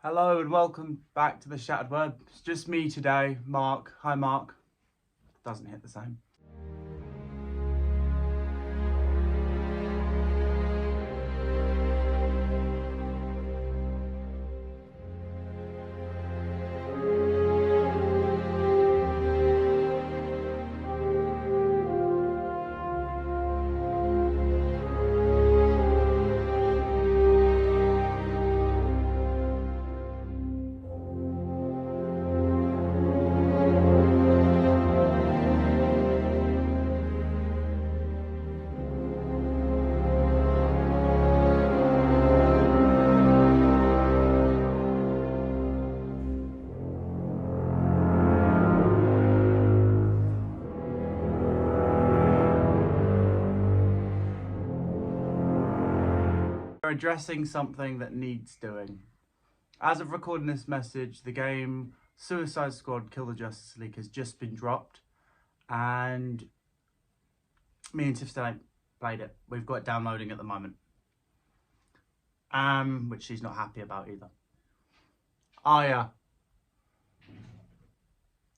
Hello and welcome back to the Shattered Word. It's just me today, Mark. Hi Mark. Doesn't hit the same. We're addressing something that needs doing. As of recording this message, the game Suicide Squad Kill the Justice League has just been dropped, and me and Tiff still ain't played it. We've got it downloading at the moment, which she's not happy about either. Oh yeah.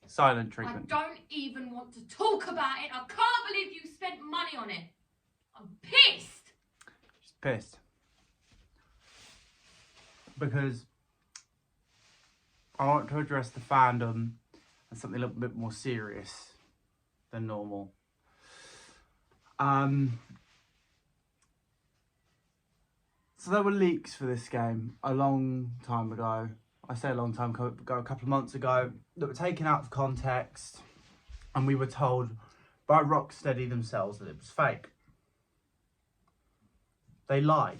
Silent treatment. I don't even want to talk about it. I can't believe you spent money on it. I'm pissed. She's pissed. Because I want to address the fandom and something a little bit more serious than normal. So there were leaks for this game a long time ago. I say a long time ago, a couple of months ago, that were taken out of context, and we were told by Rocksteady themselves that it was fake. They lied.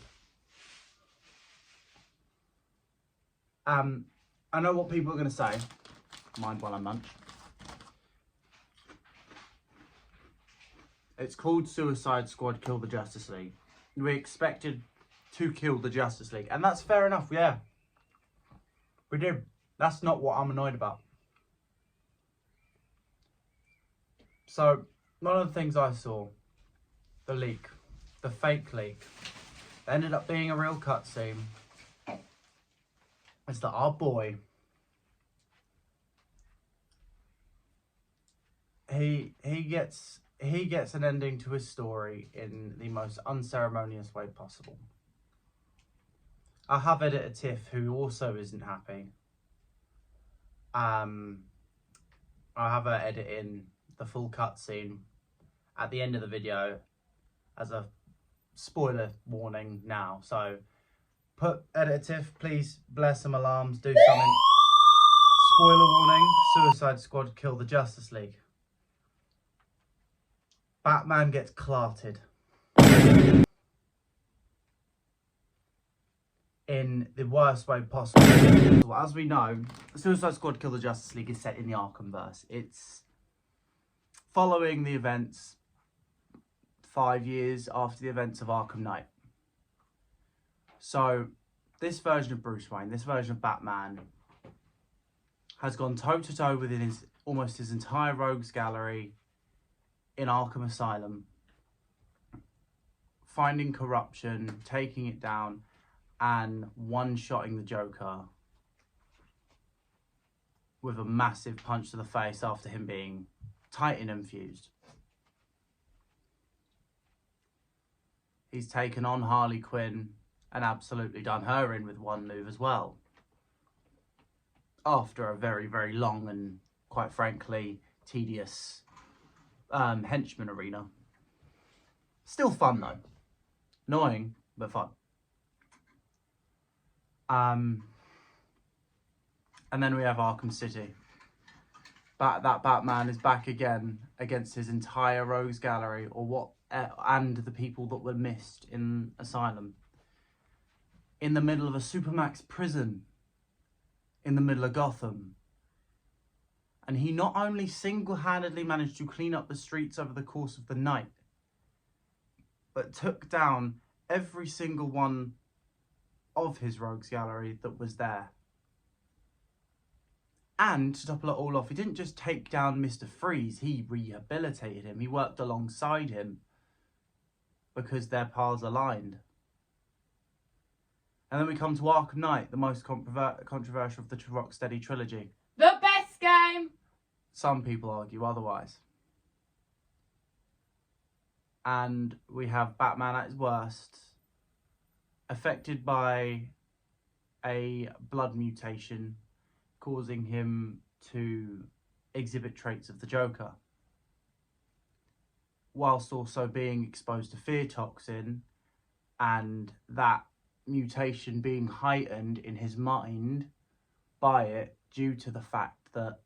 I know what people are going to say. Mind while I munch. It's called Suicide Squad Kill the Justice League. We expected to kill the Justice League, and that's fair enough, yeah. We did. That's not what I'm annoyed about. So, one of the things I saw, the leak, the fake leak, ended up being a real cutscene. Is that our boy, he gets an ending to his story in the most unceremonious way possible. I have editor Tiff, who also isn't happy. I have her edit in the full cutscene at the end of the video as a spoiler warning now. So, editor Tiff, please bless some alarms, do something. Spoiler warning, Suicide Squad Kill the Justice League. Batman gets clarted. In the worst way possible. As we know, Suicide Squad Kill the Justice League is set in the Arkhamverse. It's following the events 5 years after the events of Arkham Knight. So, this version of Bruce Wayne, this version of Batman, has gone toe-to-toe with almost his entire rogues gallery in Arkham Asylum, finding corruption, taking it down, and one-shotting the Joker with a massive punch to the face after him being Titan infused. He's taken on Harley Quinn and absolutely done her in with one move as well. After a very, very long and, quite frankly, tedious henchman arena. Still fun though. Annoying, but fun. And then we have Arkham City. That Batman is back again against his entire rogues gallery, and the people that were missed in Asylum. In the middle of a Supermax prison, in the middle of Gotham. And he not only single-handedly managed to clean up the streets over the course of the night, but took down every single one of his rogues gallery that was there. And to top it all off, he didn't just take down Mr. Freeze, he rehabilitated him. He worked alongside him because their paths aligned. And then we come to Arkham Knight, the most controversial of the Rocksteady trilogy. The best game! Some people argue otherwise. And we have Batman at his worst, affected by a blood mutation, causing him to exhibit traits of the Joker, whilst also being exposed to fear toxin, and that mutation being heightened in his mind by it due to the fact that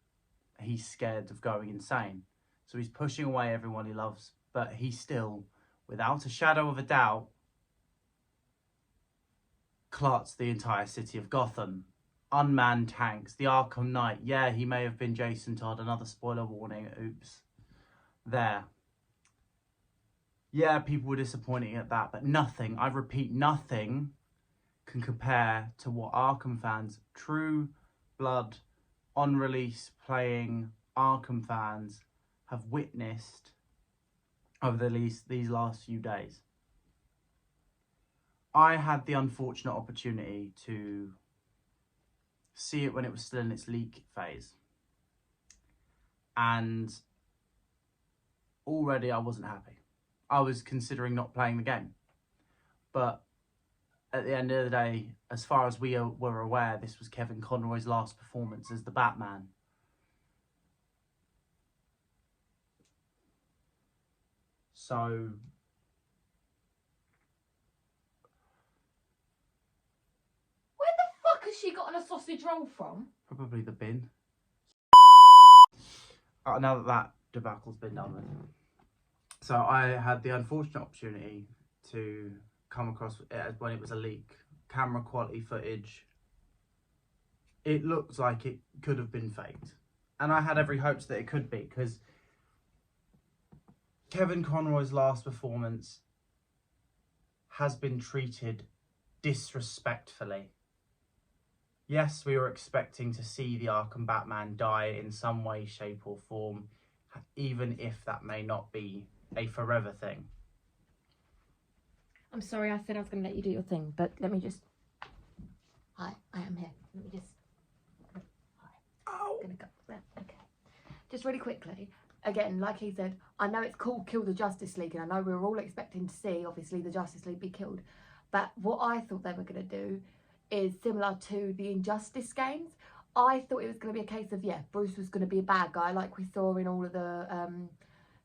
he's scared of going insane. So he's pushing away everyone he loves, but he still, without a shadow of a doubt, clots the entire city of Gotham. Unmanned tanks, the Arkham Knight. Yeah, he may have been Jason Todd. Another spoiler warning. Oops. There. Yeah, people were disappointed at that, but nothing, I repeat, nothing can compare to what Arkham fans, true blood, on release playing Arkham fans, have witnessed over these last few days. I had the unfortunate opportunity to see it when it was still in its leak phase. And already I wasn't happy. I was considering not playing the game. But at the end of the day, as far as we were aware, this was Kevin Conroy's last performance as the Batman. So Has she gotten a sausage roll from? probably the bin. Now that debacle's been done with. So I had the unfortunate opportunity to come across it when it was a leak. Camera quality footage. It looked like it could have been faked. And I had every hopes that it could be, because Kevin Conroy's last performance has been treated disrespectfully. Yes, we were expecting to see the Arkham Batman die in some way, shape or form, even if that may not be a forever thing. I'm sorry, I said I was going to let you do your thing, but let me just... Hi, I am here. Let me just... Hi. Ow! I'm going to go there. Okay. Just really quickly, again, like he said, I know it's called Kill the Justice League, and I know we were all expecting to see, obviously, the Justice League be killed. But what I thought they were going to do is similar to the Injustice games. I thought it was going to be a case of, yeah, Bruce was going to be a bad guy like we saw in all of the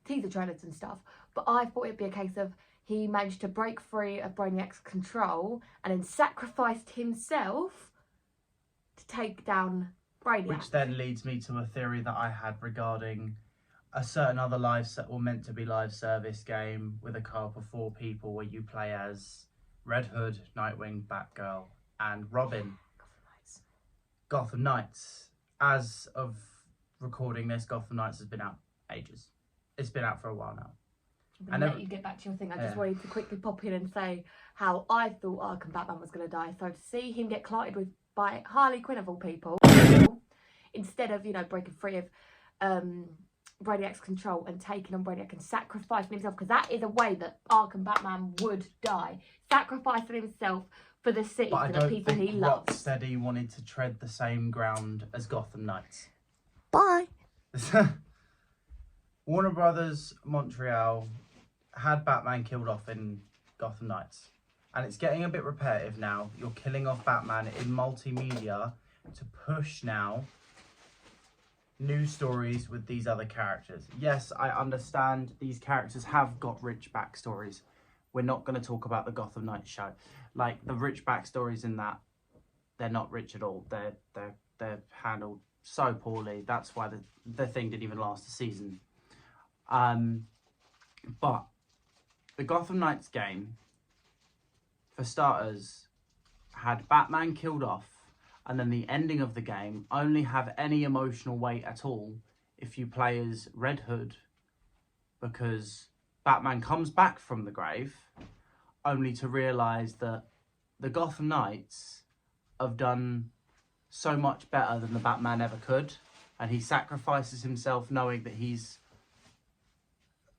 teaser trailers and stuff. But I thought it'd be a case of he managed to break free of Brainiac's control and then sacrificed himself to take down Brainiac. Which then leads me to a theory that I had regarding a certain other meant to be live service game with a co-op of 4 people where you play as Red Hood, Nightwing, Batgirl, and Robin. Gotham Knights. As of recording this, Gotham Knights has been out ages. It's been out for a while now. I'm going to let you get back to your thing. I just wanted to quickly pop in and say how I thought Arkham Batman was going to die. So to see him get clotted with by Harley Quinn of all people, instead of, you know, breaking free of Brainiac's control and taking on Brainiac and sacrificing himself, because that is a way that Arkham Batman would die. Sacrificing himself for the city, for the people he loves. Rocksteady wanted to tread the same ground as Gotham Knights. Bye. Warner Brothers Montreal had Batman killed off in Gotham Knights. And it's getting a bit repetitive now. You're killing off Batman in multimedia to push now new stories with these other characters. Yes, I understand these characters have got rich backstories. We're not going to talk about the Gotham Knights show. Like, the rich backstories in that, they're not rich at all. They're handled so poorly. That's why the thing didn't even last a season. But the Gotham Knights game, for starters, had Batman killed off, and then the ending of the game only have any emotional weight at all if you play as Red Hood, because Batman comes back from the grave only to realise that the Gotham Knights have done so much better than the Batman ever could, and he sacrifices himself knowing that he's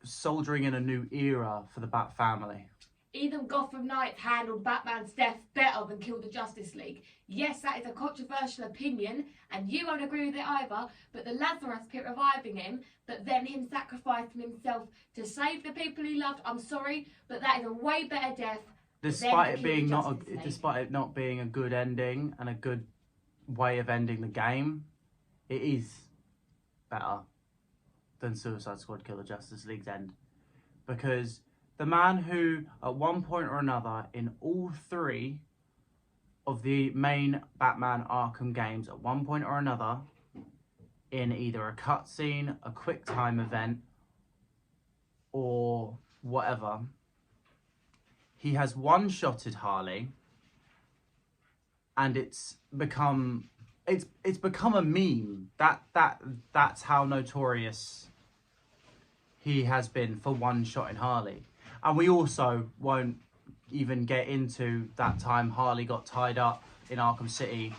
soldiering in a new era for the Bat family. Even Gotham Knights handled Batman's death better better than Kill the Justice League. Yes, that is a controversial opinion, and you won't agree with it either, but the Lazarus Pit reviving him, but then him sacrificing himself to save the people he loved, I'm sorry, but that is a way better death. Despite it not being a good ending and a good way of ending the game, it is better than Suicide Squad Kill the Justice League's end. Because the man who, at one point or another, in all 3 of the main Batman Arkham games, at one point or another, in either a cutscene, a quick time event, or whatever, he has one-shotted Harley, and it's become a meme. That's how notorious he has been for one-shotting Harley. And we also won't even get into that time Harley got tied up in Arkham City,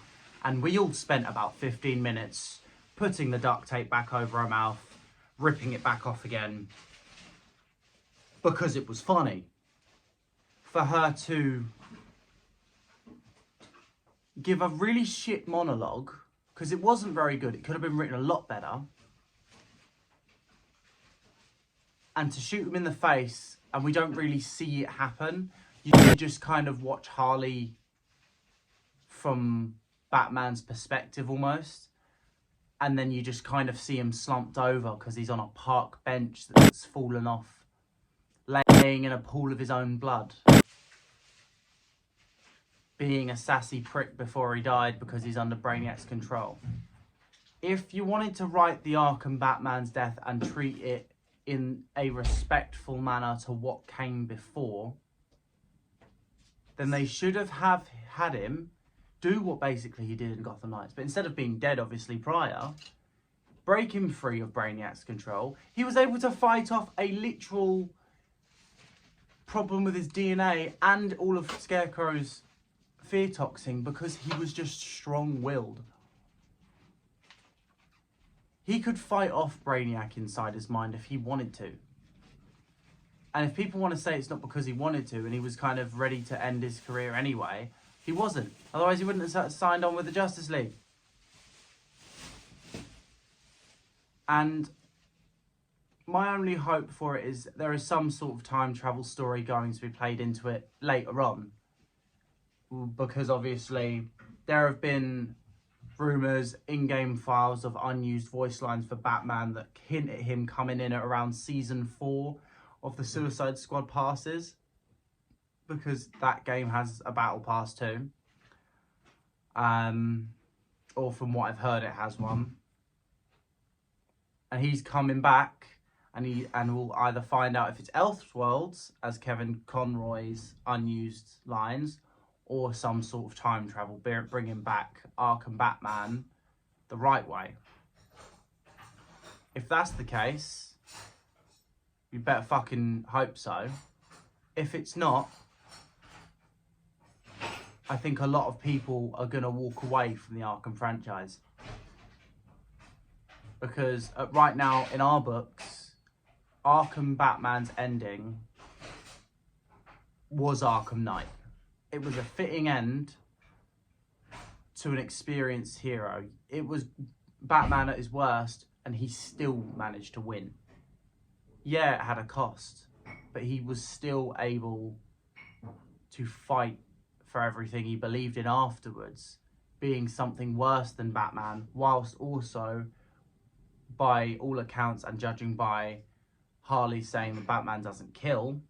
and we all spent about 15 minutes putting the duct tape back over her mouth, ripping it back off again, because it was funny. For her to give a really shit monologue, because it wasn't very good, it could have been written a lot better, and to shoot him in the face, and we don't really see it happen. You just kind of watch Harley from Batman's perspective almost, and then you just kind of see him slumped over because he's on a park bench that's fallen off, laying in a pool of his own blood, being a sassy prick before he died because he's under Brainiac's control. If you wanted to write the Arkham Batman's death and treat it in a respectful manner to what came before, then they should have had him do what basically he did in Gotham Knights. But instead of being dead, obviously, prior, break him free of Brainiac's control. He was able to fight off a literal problem with his DNA and all of Scarecrow's fear toxin because he was just strong-willed. He could fight off Brainiac inside his mind if he wanted to. And if people want to say it's not because he wanted to and he was kind of ready to end his career anyway, he wasn't. Otherwise he wouldn't have signed on with the Justice League. And my only hope for it is there is some sort of time travel story going to be played into it later on. Because obviously there have been rumours, in-game files of unused voice lines for Batman that hint at him coming in at around season 4 of the Suicide Squad passes, because that game has a battle pass too. Or from what I've heard, it has one. And he's coming back, and we'll either find out if it's Elseworlds as Kevin Conroy's unused lines, or some sort of time travel, bringing back Arkham Batman the right way. If that's the case, you better fucking hope so. If it's not, I think a lot of people are going to walk away from the Arkham franchise. Because right now, in our books, Arkham Batman's ending was Arkham Knight. It was a fitting end to an experienced hero. It was Batman at his worst, and he still managed to win. Yeah, it had a cost, but he was still able to fight for everything he believed in afterwards, being something worse than Batman, whilst also, by all accounts and judging by Harley saying that Batman doesn't kill,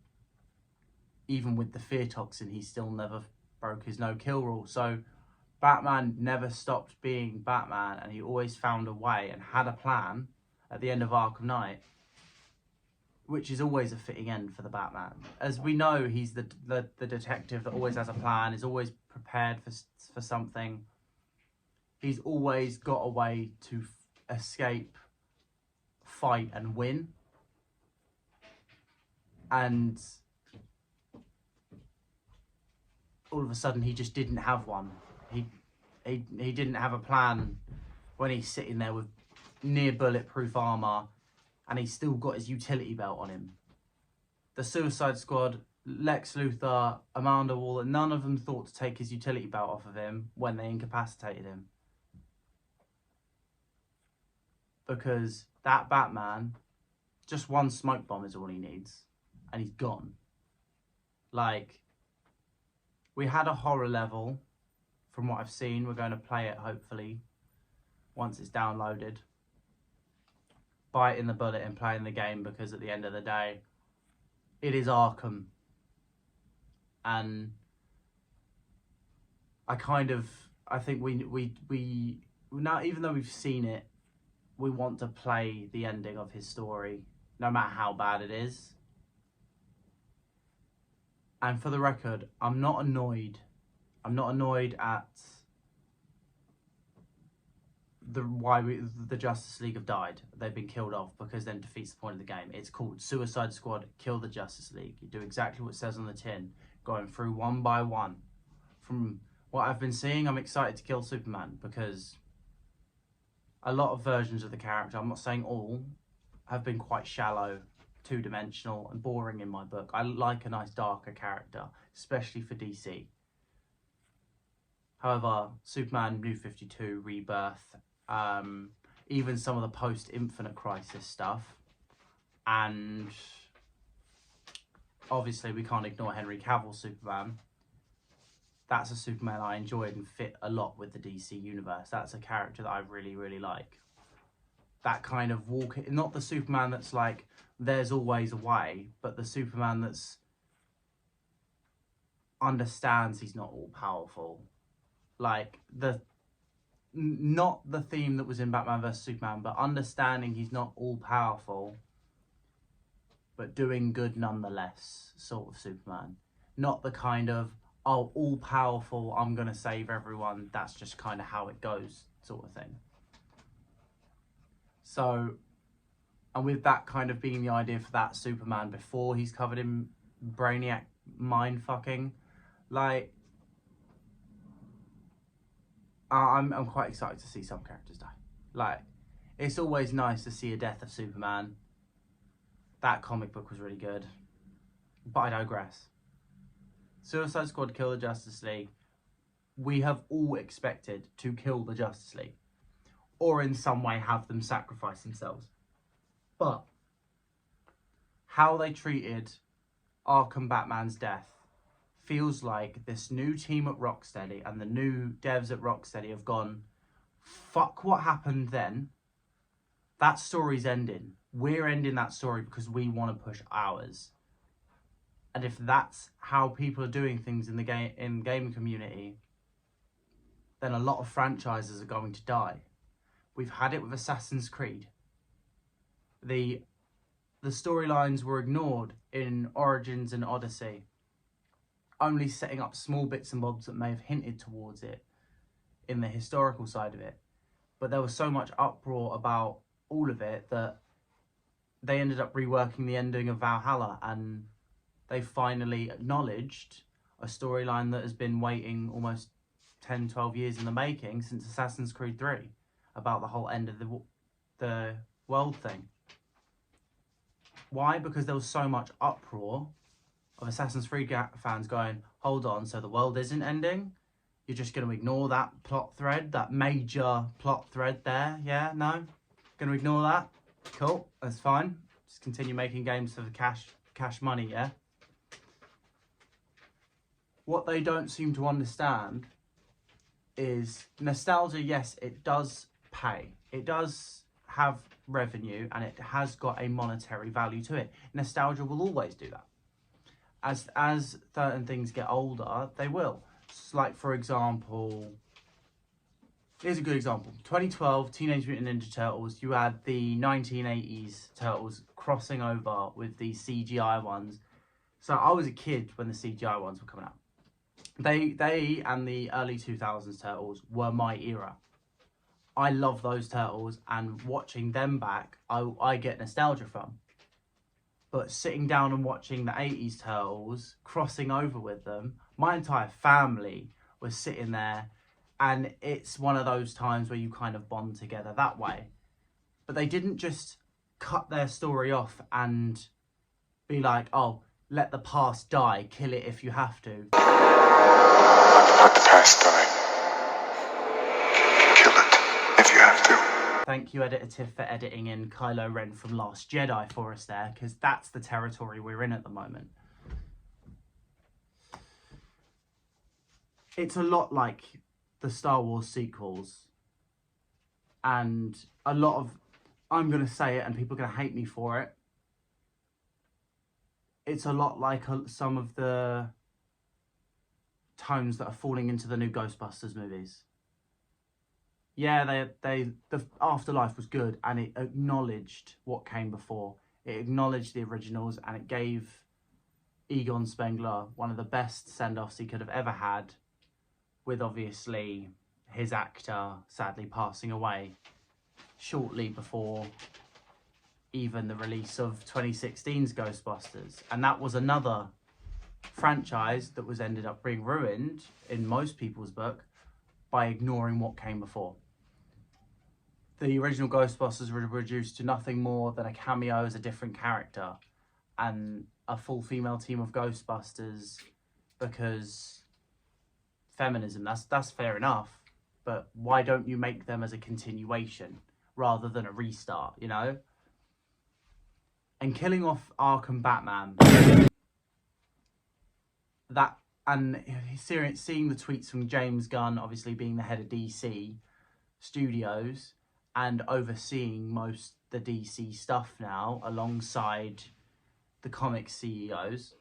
even with the fear toxin, he still never broke his no-kill rule. So Batman never stopped being Batman, and he always found a way and had a plan at the end of Arkham Knight, which is always a fitting end for the Batman. As we know, he's the detective that always has a plan, is always prepared for something. He's always got a way to escape, fight, and win. And all of a sudden, he just didn't have one. He didn't have a plan when he's sitting there with near bulletproof armor, and he's still got his utility belt on him. The Suicide Squad Lex Luthor, Amanda Waller, none of them thought to take his utility belt off of him when they incapacitated him. Because that Batman, just one smoke bomb is all he needs, and he's gone. Like, we had a horror level, from what I've seen. We're going to play it, hopefully, once it's downloaded. Biting the bullet and playing the game, because at the end of the day, it is Arkham. And I think we now, even though we've seen it, we want to play the ending of his story, no matter how bad it is. And for the record, I'm not annoyed. I'm not annoyed at the Justice League have died. They've been killed off, because then defeats the point of the game. It's called Suicide Squad, Kill the Justice League. You do exactly what it says on the tin, going through one by one. From what I've been seeing, I'm excited to kill Superman, because a lot of versions of the character, I'm not saying all, have been quite shallow, two-dimensional and boring in my book. I like a nice darker character, especially for DC. However, Superman, New 52, Rebirth, even some of the post-Infinite Crisis stuff, and obviously we can't ignore Henry Cavill's Superman. That's a Superman I enjoyed and fit a lot with the DC universe. That's a character that I really, really like. That kind of not the Superman that's like, there's always a way, but the Superman that's understands he's not all powerful. Like, not the theme that was in Batman vs Superman, but understanding he's not all powerful, but doing good nonetheless, sort of Superman. Not the kind of, oh, all powerful, I'm gonna save everyone, that's just kind of how it goes, sort of thing. So, and with that kind of being the idea for that Superman before he's covered in Brainiac mind fucking, like, I'm quite excited to see some characters die. Like, it's always nice to see a death of Superman. That comic book was really good, but I digress. Suicide Squad, Kill the Justice League. We have all expected to kill the Justice League, or in some way have them sacrifice themselves. But how they treated Arkham Batman's death feels like this new team at Rocksteady and the new devs at Rocksteady have gone, fuck what happened then. That story's ending. We're ending that story because we want to push ours. And if that's how people are doing things in the gaming community, then a lot of franchises are going to die. We've had it with Assassin's Creed. The storylines were ignored in Origins and Odyssey, only setting up small bits and bobs that may have hinted towards it in the historical side of it. But there was so much uproar about all of it that they ended up reworking the ending of Valhalla, and they finally acknowledged a storyline that has been waiting almost 10, 12 years in the making since Assassin's Creed 3, about the whole end of the world thing. Why? Because there was so much uproar of Assassin's Creed fans going, hold on, so the world isn't ending? You're just going to ignore that plot thread, that major plot thread there? Yeah, no? Going to ignore that? Cool, that's fine. Just continue making games for the cash money, yeah? What they don't seem to understand is nostalgia, yes, it does pay. It does have revenue and it has got a monetary value to it. Nostalgia will always do that. As certain things get older, they will. Like, for example, here's a good example. 2012, Teenage Mutant Ninja Turtles, you had the 1980s Turtles crossing over with the CGI ones. So I was a kid when the CGI ones were coming out. They and the early 2000s Turtles were my era. I love those Turtles, and watching them back, I get nostalgia from. But sitting down and watching the 80s Turtles, crossing over with them, my entire family was sitting there, and it's one of those times where you kind of bond together that way. But they didn't just cut their story off and be like, oh, let the past die, kill it if you have to. Let the past die. Kill it if you have to. Thank you, Editor Tiff, for editing in Kylo Ren from Last Jedi for us there, because that's the territory we're in at the moment. It's a lot like the Star Wars sequels, and a lot of, I'm going to say it and people are going to hate me for it, it's a lot like some of the tones that are falling into the new Ghostbusters movies. Yeah, the Afterlife was good, and it acknowledged what came before. It acknowledged the originals, and it gave Egon Spengler one of the best send-offs he could have ever had, with obviously his actor sadly passing away shortly before even the release of 2016's Ghostbusters. And that was another franchise that was ended up being ruined, in most people's book, by ignoring what came before. The original Ghostbusters were reduced to nothing more than a cameo as a different character and a full female team of Ghostbusters because feminism, that's fair enough, but why don't you make them as a continuation rather than a restart, you know? And killing off Arkham Batman, that, and seeing the tweets from James Gunn, obviously being the head of DC Studios and overseeing most the DC stuff now alongside the comic CEOs,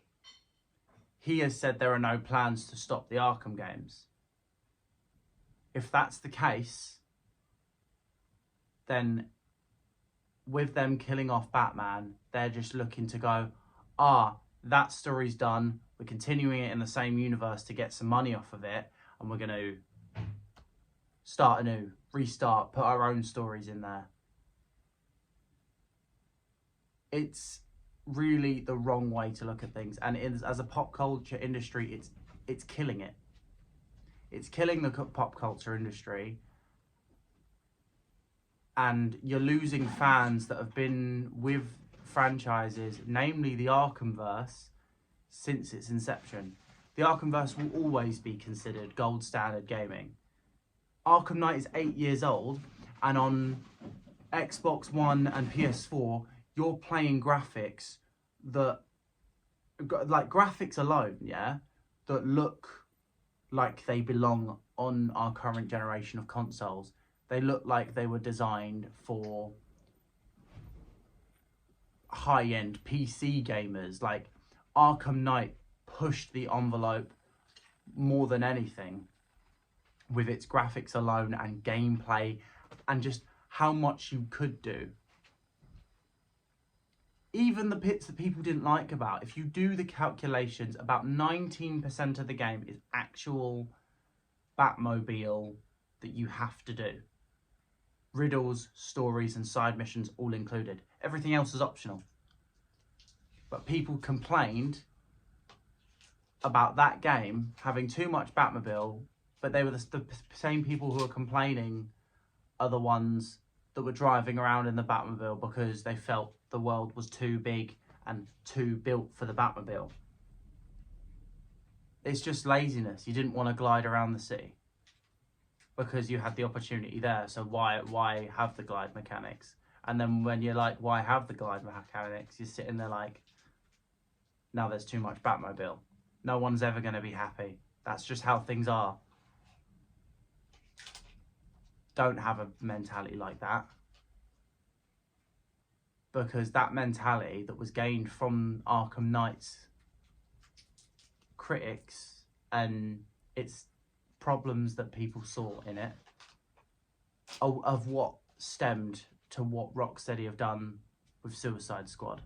he has said there are no plans to stop the Arkham games. If that's the case, then with them killing off Batman, they're just looking to go, that story's done, we're continuing it in the same universe to get some money off of it, and we're going to start anew, restart, put our own stories in there. It's really the wrong way to look at things, and as a pop culture industry, it's killing it. It's killing the pop culture industry, and you're losing fans that have been with franchises, namely the Arkhamverse, since its inception. The Arkhamverse will always be considered gold standard gaming. Arkham Knight is 8 years old, and on Xbox One and PS4, you're playing graphics that, like graphics alone, yeah, that look like they belong on our current generation of consoles. They look like they were designed for high-end PC gamers. Like, Arkham Knight pushed the envelope more than anything with its graphics alone and gameplay and just how much you could do. Even the bits that people didn't like about, if you do the calculations, about 19% of the game is actual Batmobile that you have to do. Riddles, stories, and side missions all included. Everything else is optional. But people complained about that game having too much Batmobile, but they were the same people who are complaining are the ones that were driving around in the Batmobile because they felt the world was too big and too built for the Batmobile. It's just laziness. You didn't want to glide around the city because you had the opportunity there. So why have the glide mechanics? And then when you're like, why have the glide mechanics? You're sitting there like, now there's too much Batmobile. No one's ever going to be happy. That's just how things are. Don't have a mentality like that. Because that mentality that was gained from Arkham Knight's critics and its problems that people saw in it, of what stemmed to what Rocksteady have done with Suicide Squad.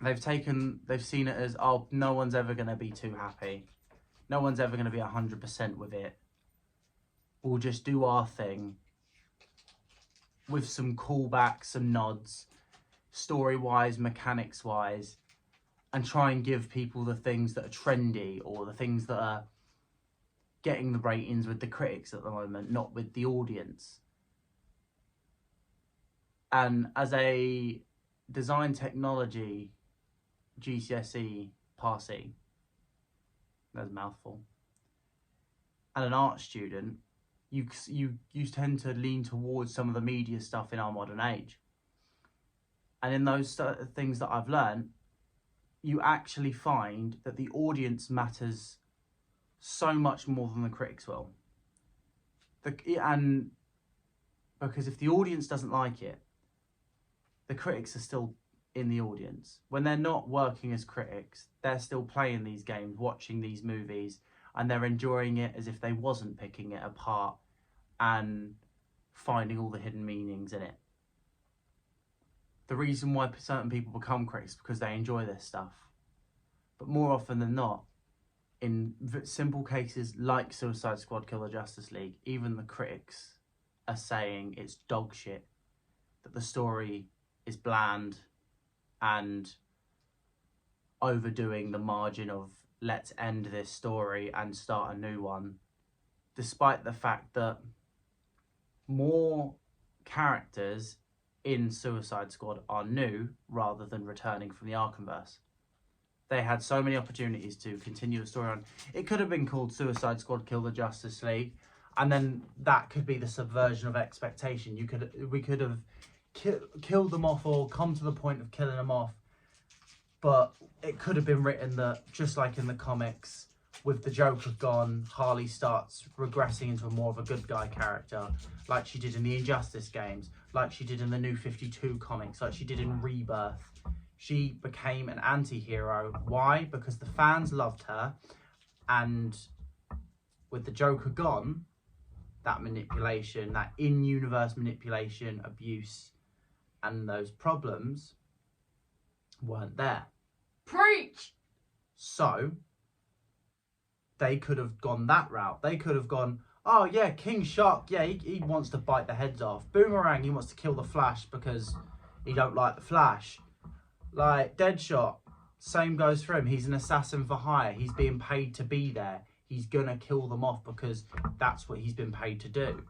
They've seen it as, no one's ever going to be too happy. No one's ever going to be 100% with it. We'll just do our thing with some callbacks, some nods, story-wise, mechanics-wise, and try and give people the things that are trendy or the things that are getting the ratings with the critics at the moment, not with the audience. And as a design technology GCSE passee, that's a mouthful, and an art student, you tend to lean towards some of the media stuff in our modern age. And in those things that I've learned, you actually find that the audience matters so much more than the critics will. And because if the audience doesn't like it, the critics are still in the audience. When they're not working as critics, they're still playing these games, watching these movies, and they're enjoying it as if they wasn't picking it apart and finding all the hidden meanings in it. The reason why certain people become critics is because they enjoy this stuff. But more often than not, in simple cases like Suicide Squad, Kill the Justice League, even the critics are saying it's dog shit, that the story is bland and overdoing the margin of let's end this story and start a new one, despite the fact that more characters in Suicide Squad are new rather than returning from the Arkhamverse. They had so many opportunities to continue the story on. It could have been called Suicide Squad Kill the Justice League, and then that could be the subversion of expectation. We could have killed them off or come to the point of killing them off, but it could have been written that, just like in the comics, with the Joker gone, Harley starts regressing into more of a good guy character, like she did in the Injustice games, like she did in the New 52 comics, like she did in Rebirth. She became an anti-hero. Why? Because the fans loved her, and with the Joker gone, that manipulation, that in-universe manipulation, abuse, and those problems weren't there. Preach! So they could have gone that route. They could have gone, oh yeah, King Shark, yeah, he wants to bite the heads off. Boomerang, he wants to kill the Flash because he don't like the Flash. Like Deadshot, same goes for him. He's an assassin for hire. He's being paid to be there. He's gonna kill them off because that's what he's been paid to do.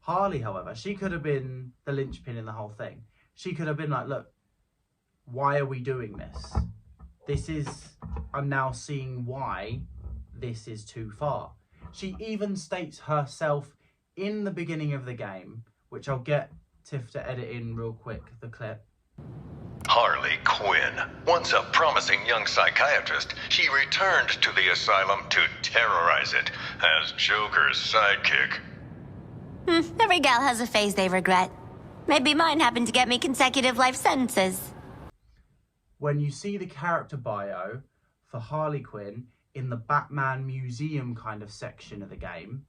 Harley, however, she could have been the linchpin in the whole thing. She could have been like, look, why are we doing this? I'm now seeing why this is too far. She even states herself in the beginning of the game, which I'll get Tiff to edit in real quick, the clip. Harley Quinn, once a promising young psychiatrist, she returned to the asylum to terrorize it as Joker's sidekick. Every gal has a phase they regret. Maybe mine happened to get me consecutive life sentences. When you see the character bio for Harley Quinn in the Batman Museum kind of section of the game,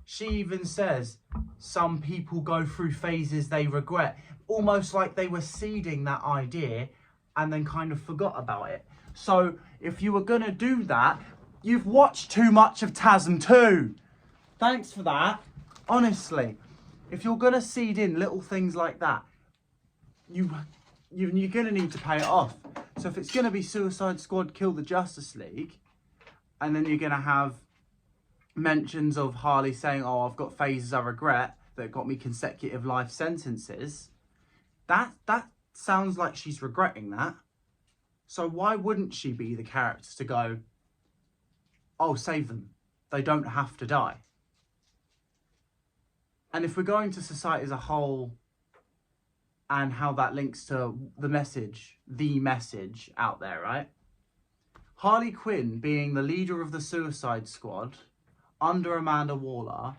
she even says some people go through phases they regret, almost like they were seeding that idea and then kind of forgot about it. So if you were going to do that, you've watched too much of TASM 2. Thanks for that. Honestly, if you're going to seed in little things like that, you're going to need to pay it off. So if it's going to be Suicide Squad Kill the Justice League, and then you're going to have mentions of Harley saying, oh, I've got phases I regret that got me consecutive life sentences, that sounds like she's regretting that. So why wouldn't she be the character to go, oh, save them. They don't have to die. And if we're going to society as a whole and how that links to the message out there, right? Harley Quinn being the leader of the Suicide Squad under Amanda Waller,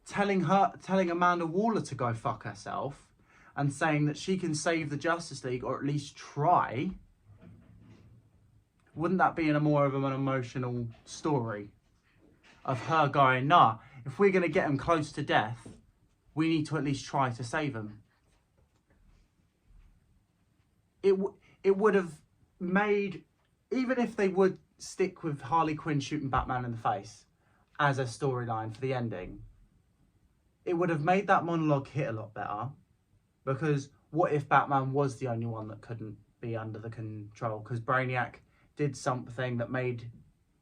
telling Amanda Waller to go fuck herself and saying that she can save the Justice League, or at least try, wouldn't that be in a more of an emotional story of her going, nah, if we're going to get him close to death, we need to at least try to save him. It would have made, even if they would stick with Harley Quinn shooting Batman in the face as a storyline for the ending, it would have made that monologue hit a lot better. Because what if Batman was the only one that couldn't be under the control? Because Brainiac did something that made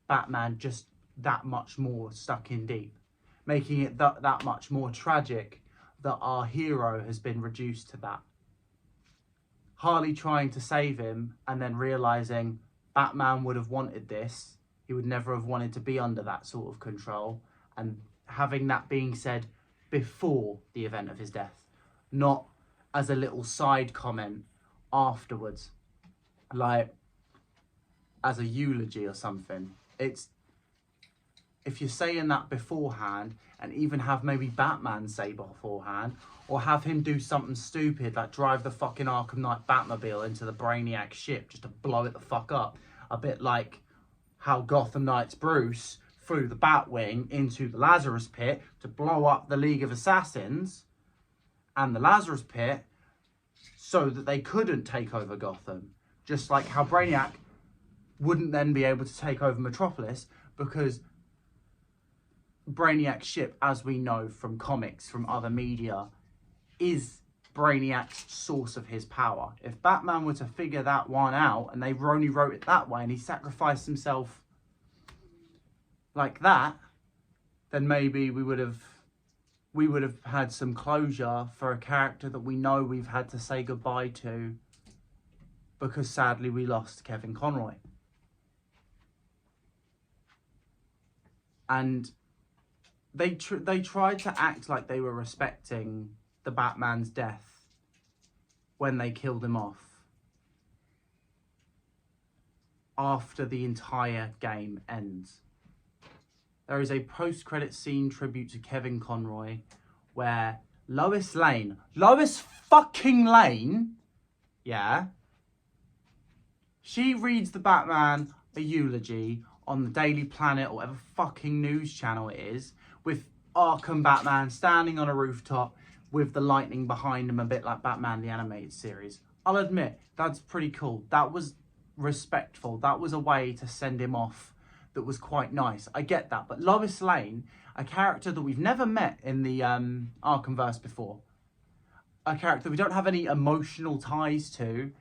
Batman just that much more stuck in deep, making it that much more tragic that our hero has been reduced to that. Harley trying to save him and then realising Batman would have wanted this. He would never have wanted to be under that sort of control. And having that being said before the event of his death, not as a little side comment afterwards, like as a eulogy or something. It's, if you're saying that beforehand, and even have maybe Batman say beforehand, or have him do something stupid like drive the fucking Arkham Knight Batmobile into the Brainiac ship just to blow it the fuck up, a bit like how Gotham Knight's Bruce flew the Batwing into the Lazarus Pit to blow up the League of Assassins and the Lazarus Pit so that they couldn't take over Gotham. Just like how Brainiac wouldn't then be able to take over Metropolis, because Brainiac's ship, as we know from comics, from other media, is Brainiac's source of his power. If Batman were to figure that one out, and they only wrote it that way, and he sacrificed himself like that, then maybe we would have had some closure for a character that we know we've had to say goodbye to, because sadly we lost Kevin Conroy. And they tried to act like they were respecting the Batman's death when they killed him off after the entire game ends. There is a post-credit scene tribute to Kevin Conroy where Lois fucking Lane, yeah, she reads the Batman a eulogy on the Daily Planet or whatever fucking news channel it is, with Arkham Batman standing on a rooftop with the lightning behind him, a bit like Batman the Animated Series. I'll admit, that's pretty cool. That was respectful. That was a way to send him off that was quite nice. I get that. But Lois Lane, a character that we've never met in the Arkhamverse before, a character we don't have any emotional ties to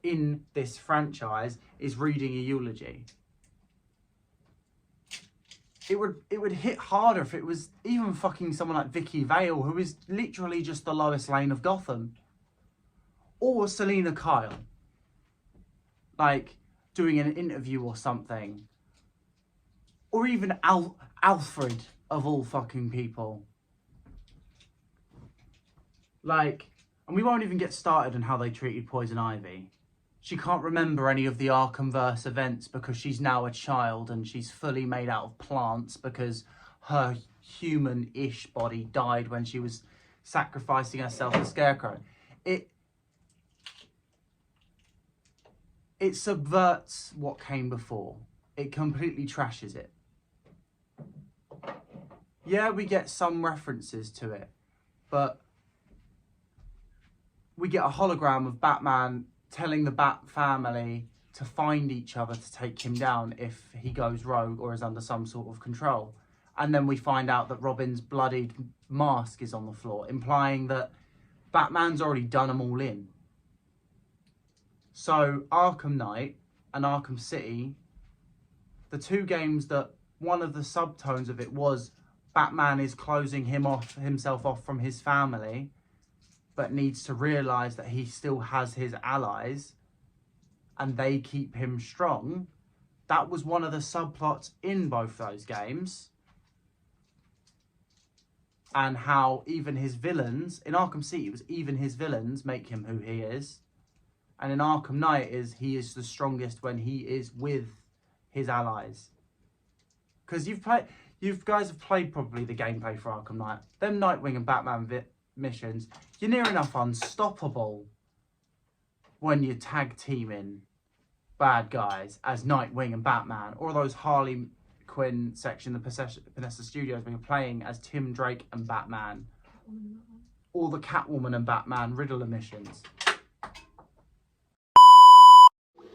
in this franchise, is reading a eulogy. It would hit harder if it was even fucking someone like Vicky Vale, who is literally just the Lois Lane of Gotham. Or Selena Kyle. Like, doing an interview or something. Or even Alfred, of all fucking people. Like, and we won't even get started on how they treated Poison Ivy. She can't remember any of the Arkhamverse events because she's now a child and she's fully made out of plants because her human-ish body died when she was sacrificing herself to Scarecrow. It subverts what came before. It completely trashes it. Yeah, we get some references to it, but we get a hologram of Batman telling the Bat family to find each other to take him down if he goes rogue or is under some sort of control. And then we find out that Robin's bloodied mask is on the floor, implying that Batman's already done them all in. So Arkham Knight and Arkham City, the two games that one of the subtones of it was Batman is closing himself off from his family, but needs to realise that he still has his allies and they keep him strong. That was one of the subplots in both those games. And how even his villains, in Arkham City, it was even his villains make him who he is. And in Arkham Knight, he is the strongest when he is with his allies. Because you guys have played probably the gameplay for Arkham Knight. Them Nightwing and Batman missions, you're near enough unstoppable when you're tag teaming bad guys as Nightwing and Batman, or those Harley Quinn section, the Panessa Studios, where you're playing as Tim Drake and Batman, or the Catwoman and Batman Riddler missions.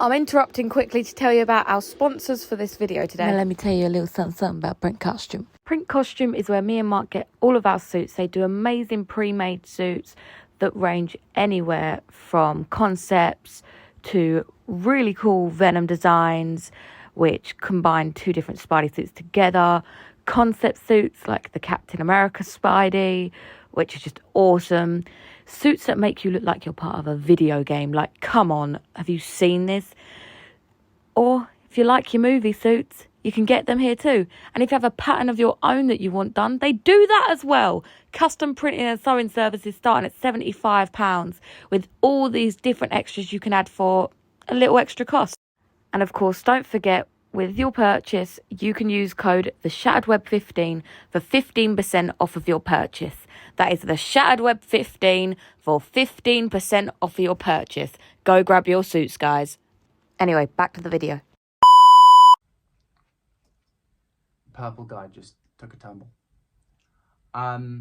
I'm interrupting quickly to tell you about our sponsors for this video today. Now let me tell you a little something about Print Costume. Print Costume is where me and Mark get all of our suits. They do amazing pre-made suits that range anywhere from concepts to really cool Venom designs, which combine two different Spidey suits together. Concept suits like the Captain America Spidey, which is just awesome. Suits that make you look like you're part of a video game. Like, come on, have you seen this? Or if you like your movie suits, you can get them here too. And if you have a pattern of your own that you want done, they do that as well. Custom printing and sewing services starting at £75 with all these different extras you can add for a little extra cost. And of course, don't forget, with your purchase, you can use code TheShatteredWeb15 for 15% off of your purchase. That is TheShatteredWeb15 for 15% off of your purchase. Go grab your suits, guys. Anyway, back to the video. Purple guy just took a tumble. That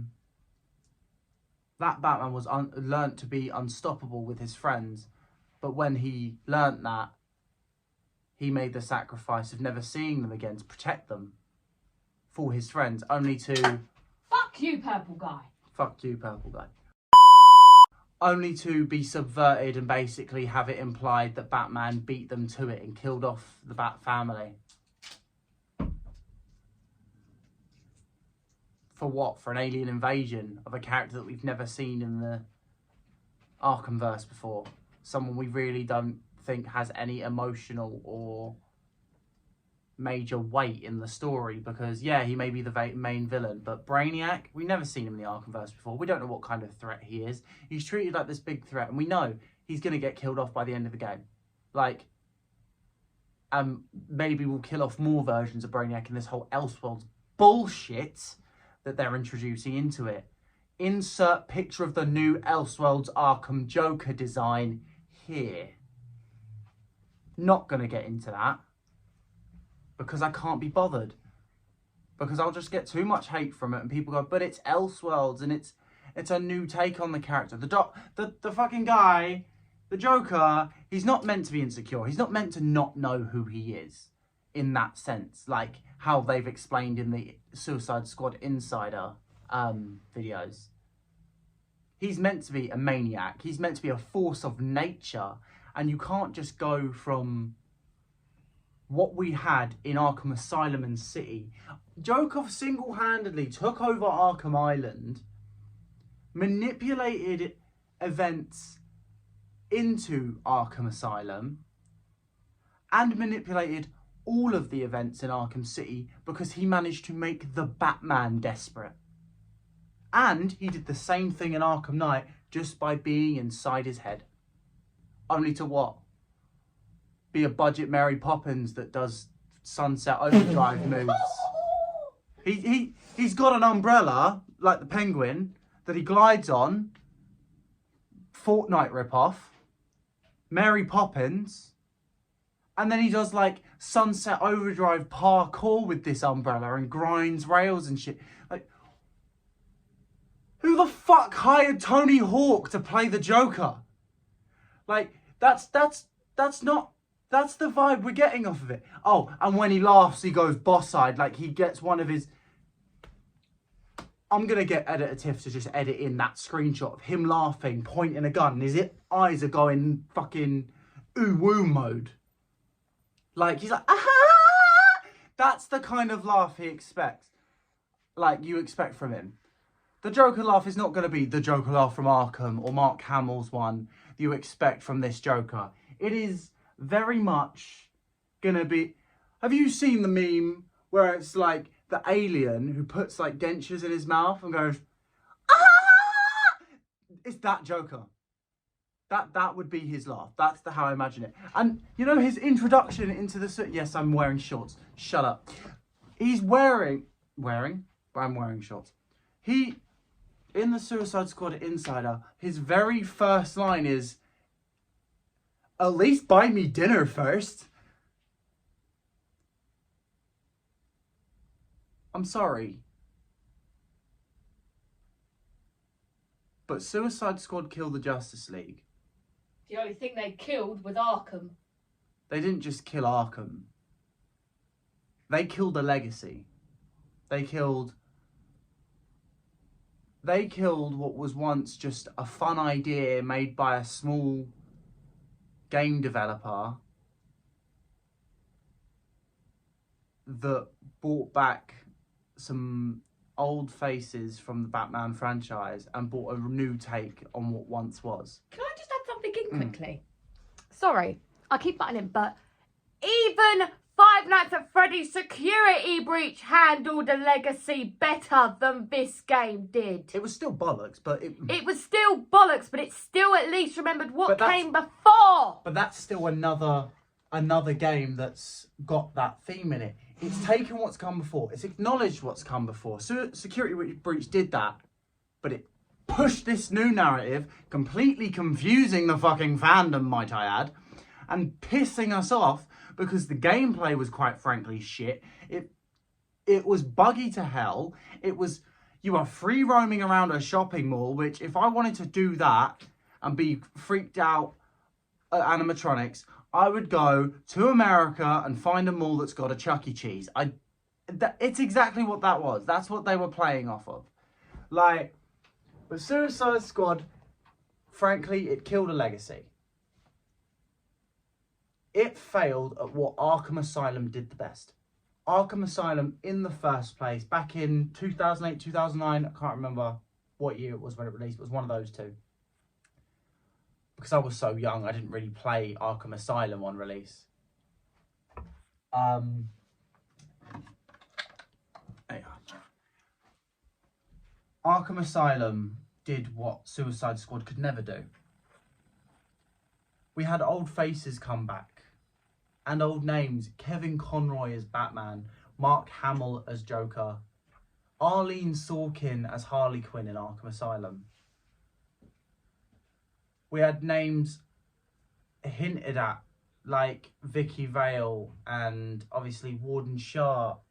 Batman was learnt to be unstoppable with his friends, but when he learnt that, he made the sacrifice of never seeing them again to protect them for his friends, only to... Fuck you, purple guy. Fuck you, purple guy. Only to be subverted and basically have it implied that Batman beat them to it and killed off the Bat family. For what? For an alien invasion of a character that we've never seen in the Arkhamverse before. Someone we really don't think has any emotional or major weight in the story, because yeah, he may be the main villain, but Brainiac, we've never seen him in the Arkhamverse before. We don't know what kind of threat he is. He's treated like this big threat, and we know he's going to get killed off by the end of the game. Like, maybe we'll kill off more versions of Brainiac in this whole Elseworlds bullshit that they're introducing into it. Insert picture of the new Elseworlds Arkham Joker design here. Not going to get into that because I can't be bothered, because I'll just get too much hate from it and people go, but it's Elseworlds and it's a new take on the character. The fucking guy, the Joker, he's not meant to be insecure. He's not meant to not know who he is in that sense, like how they've explained in the Suicide Squad Insider videos. He's meant to be a maniac. He's meant to be a force of nature. And you can't just go from what we had in Arkham Asylum and City. Joker single-handedly took over Arkham Island, manipulated events into Arkham Asylum, and manipulated all of the events in Arkham City because he managed to make the Batman desperate. And he did the same thing in Arkham Knight just by being inside his head. Only to what? Be a budget Mary Poppins that does Sunset Overdrive moves. He's got an umbrella, like the Penguin, that he glides on. Fortnite ripoff. Mary Poppins. And then he does like Sunset Overdrive parkour with this umbrella and grinds rails and shit. Like, who the fuck hired Tony Hawk to play the Joker? Like, that's the vibe we're getting off of it. Oh, and when he laughs, he goes boss-eyed. Like, he gets one of his... I'm going to get Editor Tiff to just edit in that screenshot of him laughing, pointing a gun, and his eyes are going fucking ooh-woo mode. Like, he's like, ah! That's the kind of laugh he expects. Like, you expect from him. The Joker laugh is not going to be the Joker laugh from Arkham or Mark Hamill's one you expect from this Joker. It is very much going to be... Have you seen the meme where it's like the alien who puts like dentures in his mouth and goes, ah! It's that Joker. That would be his laugh. That's how I imagine it. And, you know, his introduction into the suit... Yes, I'm wearing shorts. Shut up. He's wearing... I'm wearing shorts. In the Suicide Squad Insider, his very first line is, at least buy me dinner first. I'm sorry. But Suicide Squad killed the Justice League. The only thing they killed was Arkham. They didn't just kill Arkham. They killed a legacy. They killed what was once just a fun idea made by a small game developer that brought back some old faces from the Batman franchise and brought a new take on what once was. Can I just add something in quickly? Sorry, I keep butting in, but even Five Nights at Freddy's security breach handled the legacy better than this game did. It was still bollocks, but It was still bollocks, but it still at least remembered what But came before. But that's still another game that's got that theme in it. It's taken what's come before. It's acknowledged what's come before. So Security Breach did that, but it pushed this new narrative, completely confusing the fucking fandom, might I add, and pissing us off because the gameplay was quite frankly shit. It was buggy to hell. You are free roaming around a shopping mall, which if I wanted to do that and be freaked out at animatronics, I would go to America and find a mall that's got a Chuck E. Cheese. It's exactly what that was. That's what they were playing off of. Like, with Suicide Squad, frankly, it killed a legacy. It failed at what Arkham Asylum did the best. Arkham Asylum, in the first place, back in 2008, 2009, I can't remember what year it was when it released. It was one of those two. Because I was so young, I didn't really play Arkham Asylum on release. Arkham Asylum did what Suicide Squad could never do. We had old faces come back. And old names. Kevin Conroy as Batman. Mark Hamill as Joker. Arlene Sorkin as Harley Quinn in Arkham Asylum. We had names hinted at, like Vicky Vale and obviously Warden Sharp.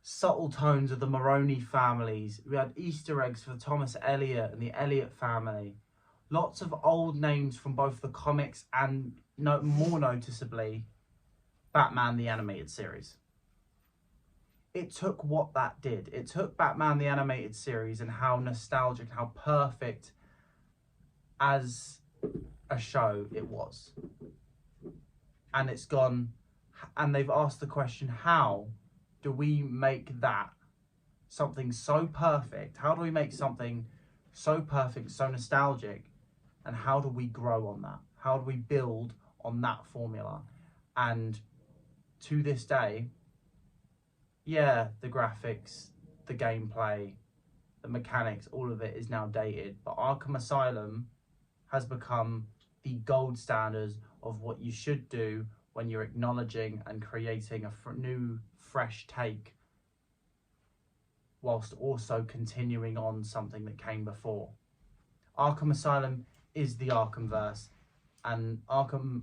Subtle tones of the Maroney families. We had Easter eggs for Thomas Elliot and the Elliot family. Lots of old names from both the comics and, more noticeably, Batman the Animated Series. It took what that did. It took Batman the Animated Series and how nostalgic, how perfect as a show it was. And it's gone, and they've asked the question, how do we make that something so perfect? How do we make something so perfect, so nostalgic? And how do we grow on that? How do we build on that formula? And to this day, yeah, the graphics, the gameplay, the mechanics, all of it is now dated. But Arkham Asylum has become the gold standard of what you should do when you're acknowledging and creating a new, fresh take, whilst also continuing on something that came before. Arkham Asylum is the Arkhamverse, and Arkham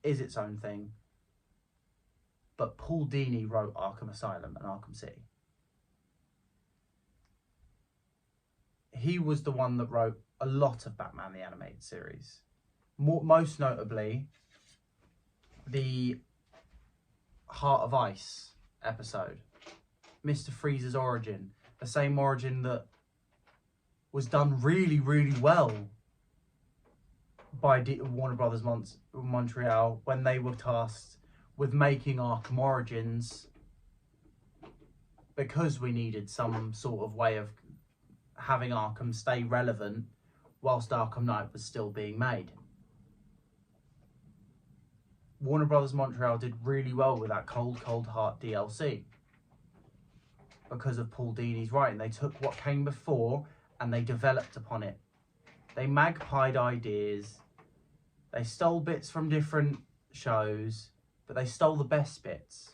is its own thing. But Paul Dini wrote Arkham Asylum and Arkham City. He was the one that wrote a lot of Batman the Animated Series. Most notably, the Heart of Ice episode. Mr. Freeze's origin. The same origin that was done really, really well by Warner Brothers Montreal when they were tasked with making Arkham Origins, because we needed some sort of way of having Arkham stay relevant whilst Arkham Knight was still being made. Warner Brothers Montreal did really well with that Cold Heart DLC because of Paul Dini's writing. They took what came before and they developed upon it. They magpied ideas. They stole bits from different shows, but they stole the best bits.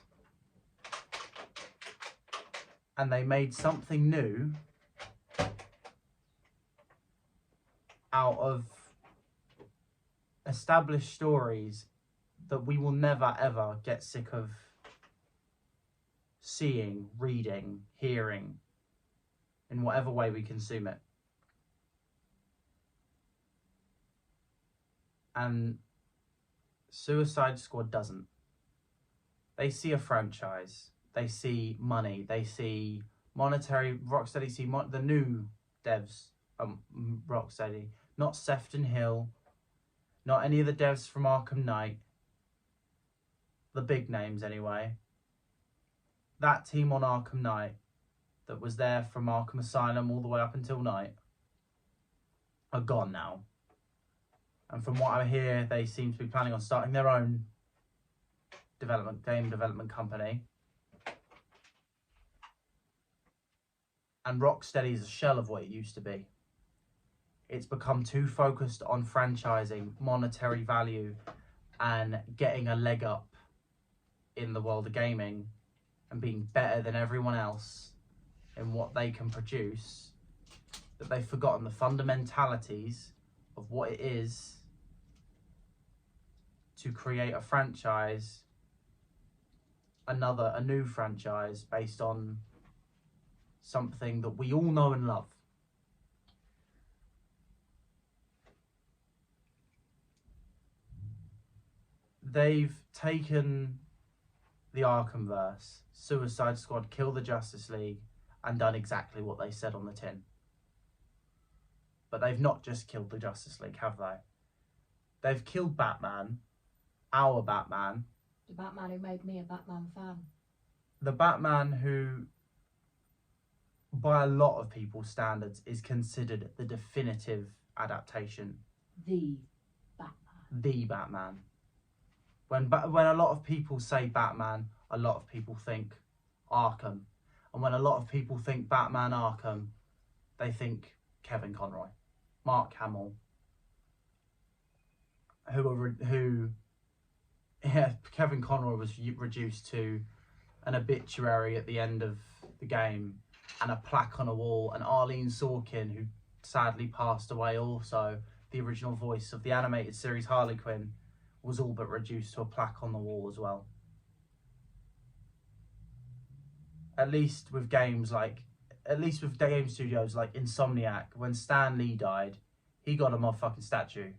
And they made something new out of established stories that we will never ever get sick of seeing, reading, hearing, in whatever way we consume it. And Suicide Squad doesn't. They see a franchise. They see money. They see monetary. Rocksteady see the new devs. Rocksteady, not Sefton Hill, not any of the devs from Arkham Knight. The big names, anyway. that team on Arkham Knight that was there from Arkham Asylum all the way up until Night are gone now. And from what I hear, they seem to be planning on starting their own game development company. And Rocksteady is a shell of what it used to be. It's become too focused on franchising, monetary value, and getting a leg up in the world of gaming and being better than everyone else in what they can produce, that they've forgotten the fundamentalities of what it is to create a franchise, a new franchise based on something that we all know and love. They've taken the Arkhamverse, Suicide Squad, Kill the Justice League, and done exactly what they said on the tin. But they've not just killed the Justice League, have they? They've killed Batman, our Batman. The Batman who made me a Batman fan. The Batman who, by a lot of people's standards, is considered the definitive adaptation. The Batman. The Batman. When a lot of people say Batman, a lot of people think Arkham. And when a lot of people think Batman Arkham, they think Kevin Conroy, Mark Hamill, Kevin Conroy was reduced to an obituary at the end of the game and a plaque on a wall, and Arlene Sorkin, who sadly passed away also, the original voice of the animated series Harley Quinn, was all but reduced to a plaque on the wall as well. At least with game studios like Insomniac, when Stan Lee died, he got a motherfucking statue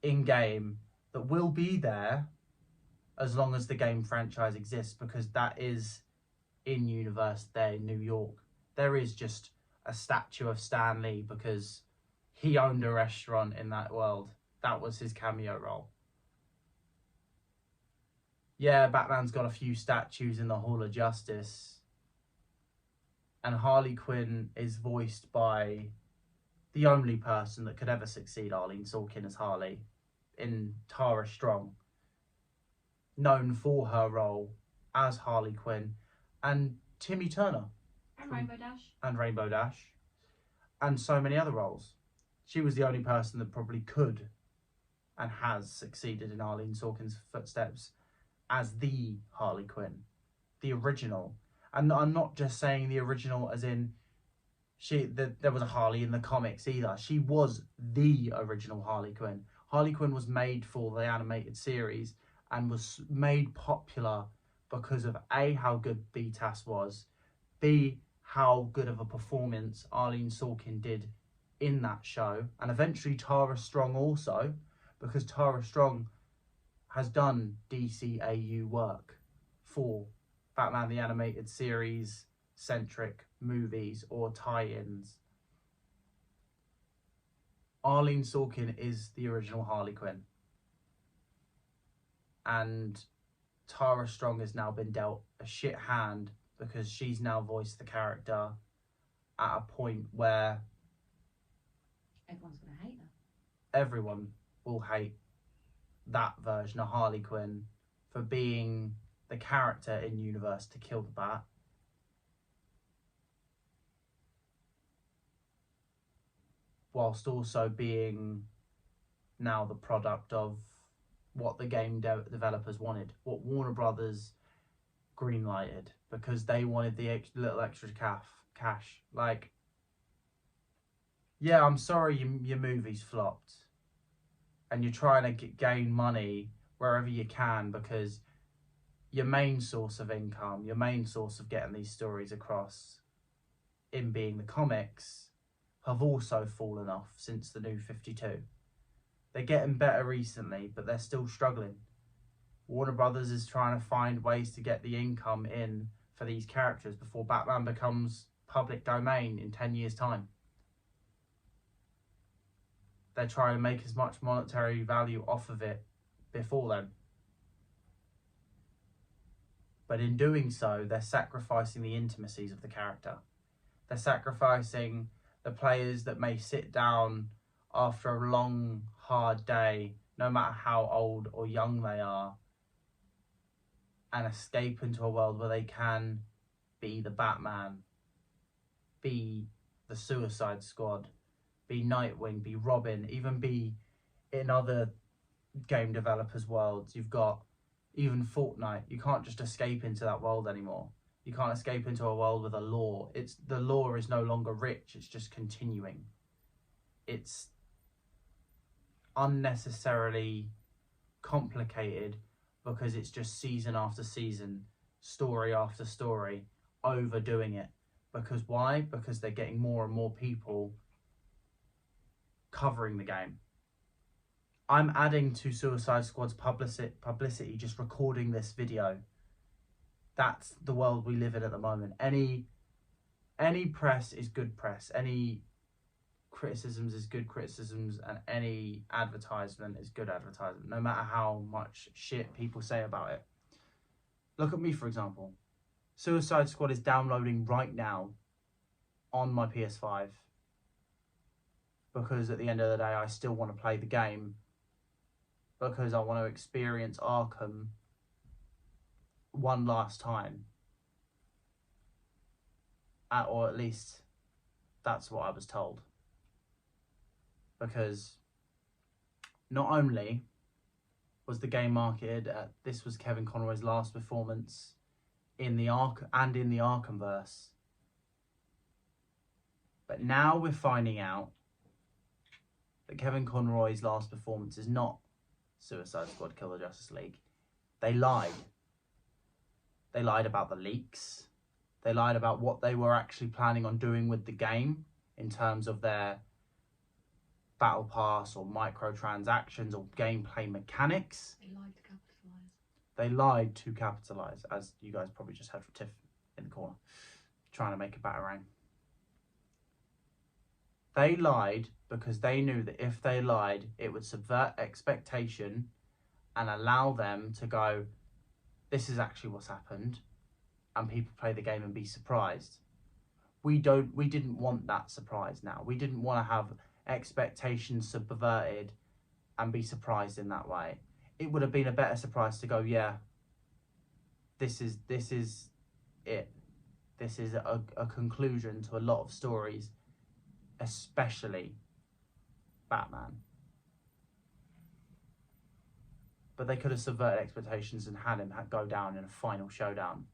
in game that will be there as long as the game franchise exists, because that is in universe there in New York. There is just a statue of Stan Lee because he owned a restaurant in that world. That was his cameo role. Yeah, Batman's got a few statues in the Hall of Justice. And Harley Quinn is voiced by the only person that could ever succeed Arlene Sorkin as Harley, in Tara Strong, known for her role as Harley Quinn, and Timmy Turner. And Rainbow Dash. And Rainbow Dash. And so many other roles. She was the only person that probably could and has succeeded in Arlene Sorkin's footsteps as the Harley Quinn, the original. And I'm not just saying the original as in there was a Harley in the comics either. She was the original Harley Quinn. Harley Quinn was made for the animated series and was made popular because of A, how good BTAS was, B, how good of a performance Arlene Sorkin did in that show, and eventually Tara Strong also, because Tara Strong has done DCAU work for Batman the Animated Series centric movies or tie-ins. Arlene Sorkin is the original Harley Quinn. And Tara Strong has now been dealt a shit hand because she's now voiced the character at a point where everyone's going to hate her. Everyone will hate that version of Harley Quinn for being the character in universe to kill the Bat. Whilst also being now the product of what the game developers wanted, what Warner Brothers greenlighted, because they wanted the little extra cash. Like, yeah, I'm sorry your movie's flopped and you're trying to gain money wherever you can, because your main source of income, your main source of getting these stories across in being the comics, have also fallen off since the New 52. They're getting better recently, but they're still struggling. Warner Brothers is trying to find ways to get the income in for these characters before Batman becomes public domain in 10 years' time. They're trying to make as much monetary value off of it before then. But in doing so, they're sacrificing the intimacies of the character. They're sacrificing the players that may sit down after a long, hard day, no matter how old or young they are, and escape into a world where they can be the Batman, be the Suicide Squad, be Nightwing, be Robin, even be in other game developers' worlds. You've got even Fortnite. You can't just escape into that world anymore. You can't escape into a world with a lore. The lore is no longer rich, it's just continuing. It's unnecessarily complicated because it's just season after season, story after story, overdoing it. Because why? Because they're getting more and more people covering the game. I'm adding to Suicide Squad's publicity just recording this video. That's the world we live in at the moment. Any press is good press. Any criticisms is good criticisms, and any advertisement is good advertisement, no matter how much shit people say about it. Look at me, for example. Suicide Squad is downloading right now on my PS5 because at the end of the day I still want to play the game, because I want to experience Arkham one last time. Or at least that's what I was told. Because not only was the game marketed at, this was Kevin Conroy's last performance in the Arkhamverse, but now we're finding out that Kevin Conroy's last performance is not Suicide Squad Kill the Justice League. They lied. They lied about the leaks. They lied about what they were actually planning on doing with the game in terms of their battle pass or microtransactions or gameplay mechanics. They lied to capitalise. They lied to capitalise, as you guys probably just heard from Tiff in the corner, trying to make a batarang. They lied because they knew that if they lied, it would subvert expectation and allow them to go, this is actually what's happened, and people play the game and be surprised. We didn't want that surprise now. We didn't want to have expectations subverted and be surprised in that way. It would have been a better surprise to go, yeah, this is it. This is a conclusion to a lot of stories, especially Batman. But they could have subverted expectations and had him go down in a final showdown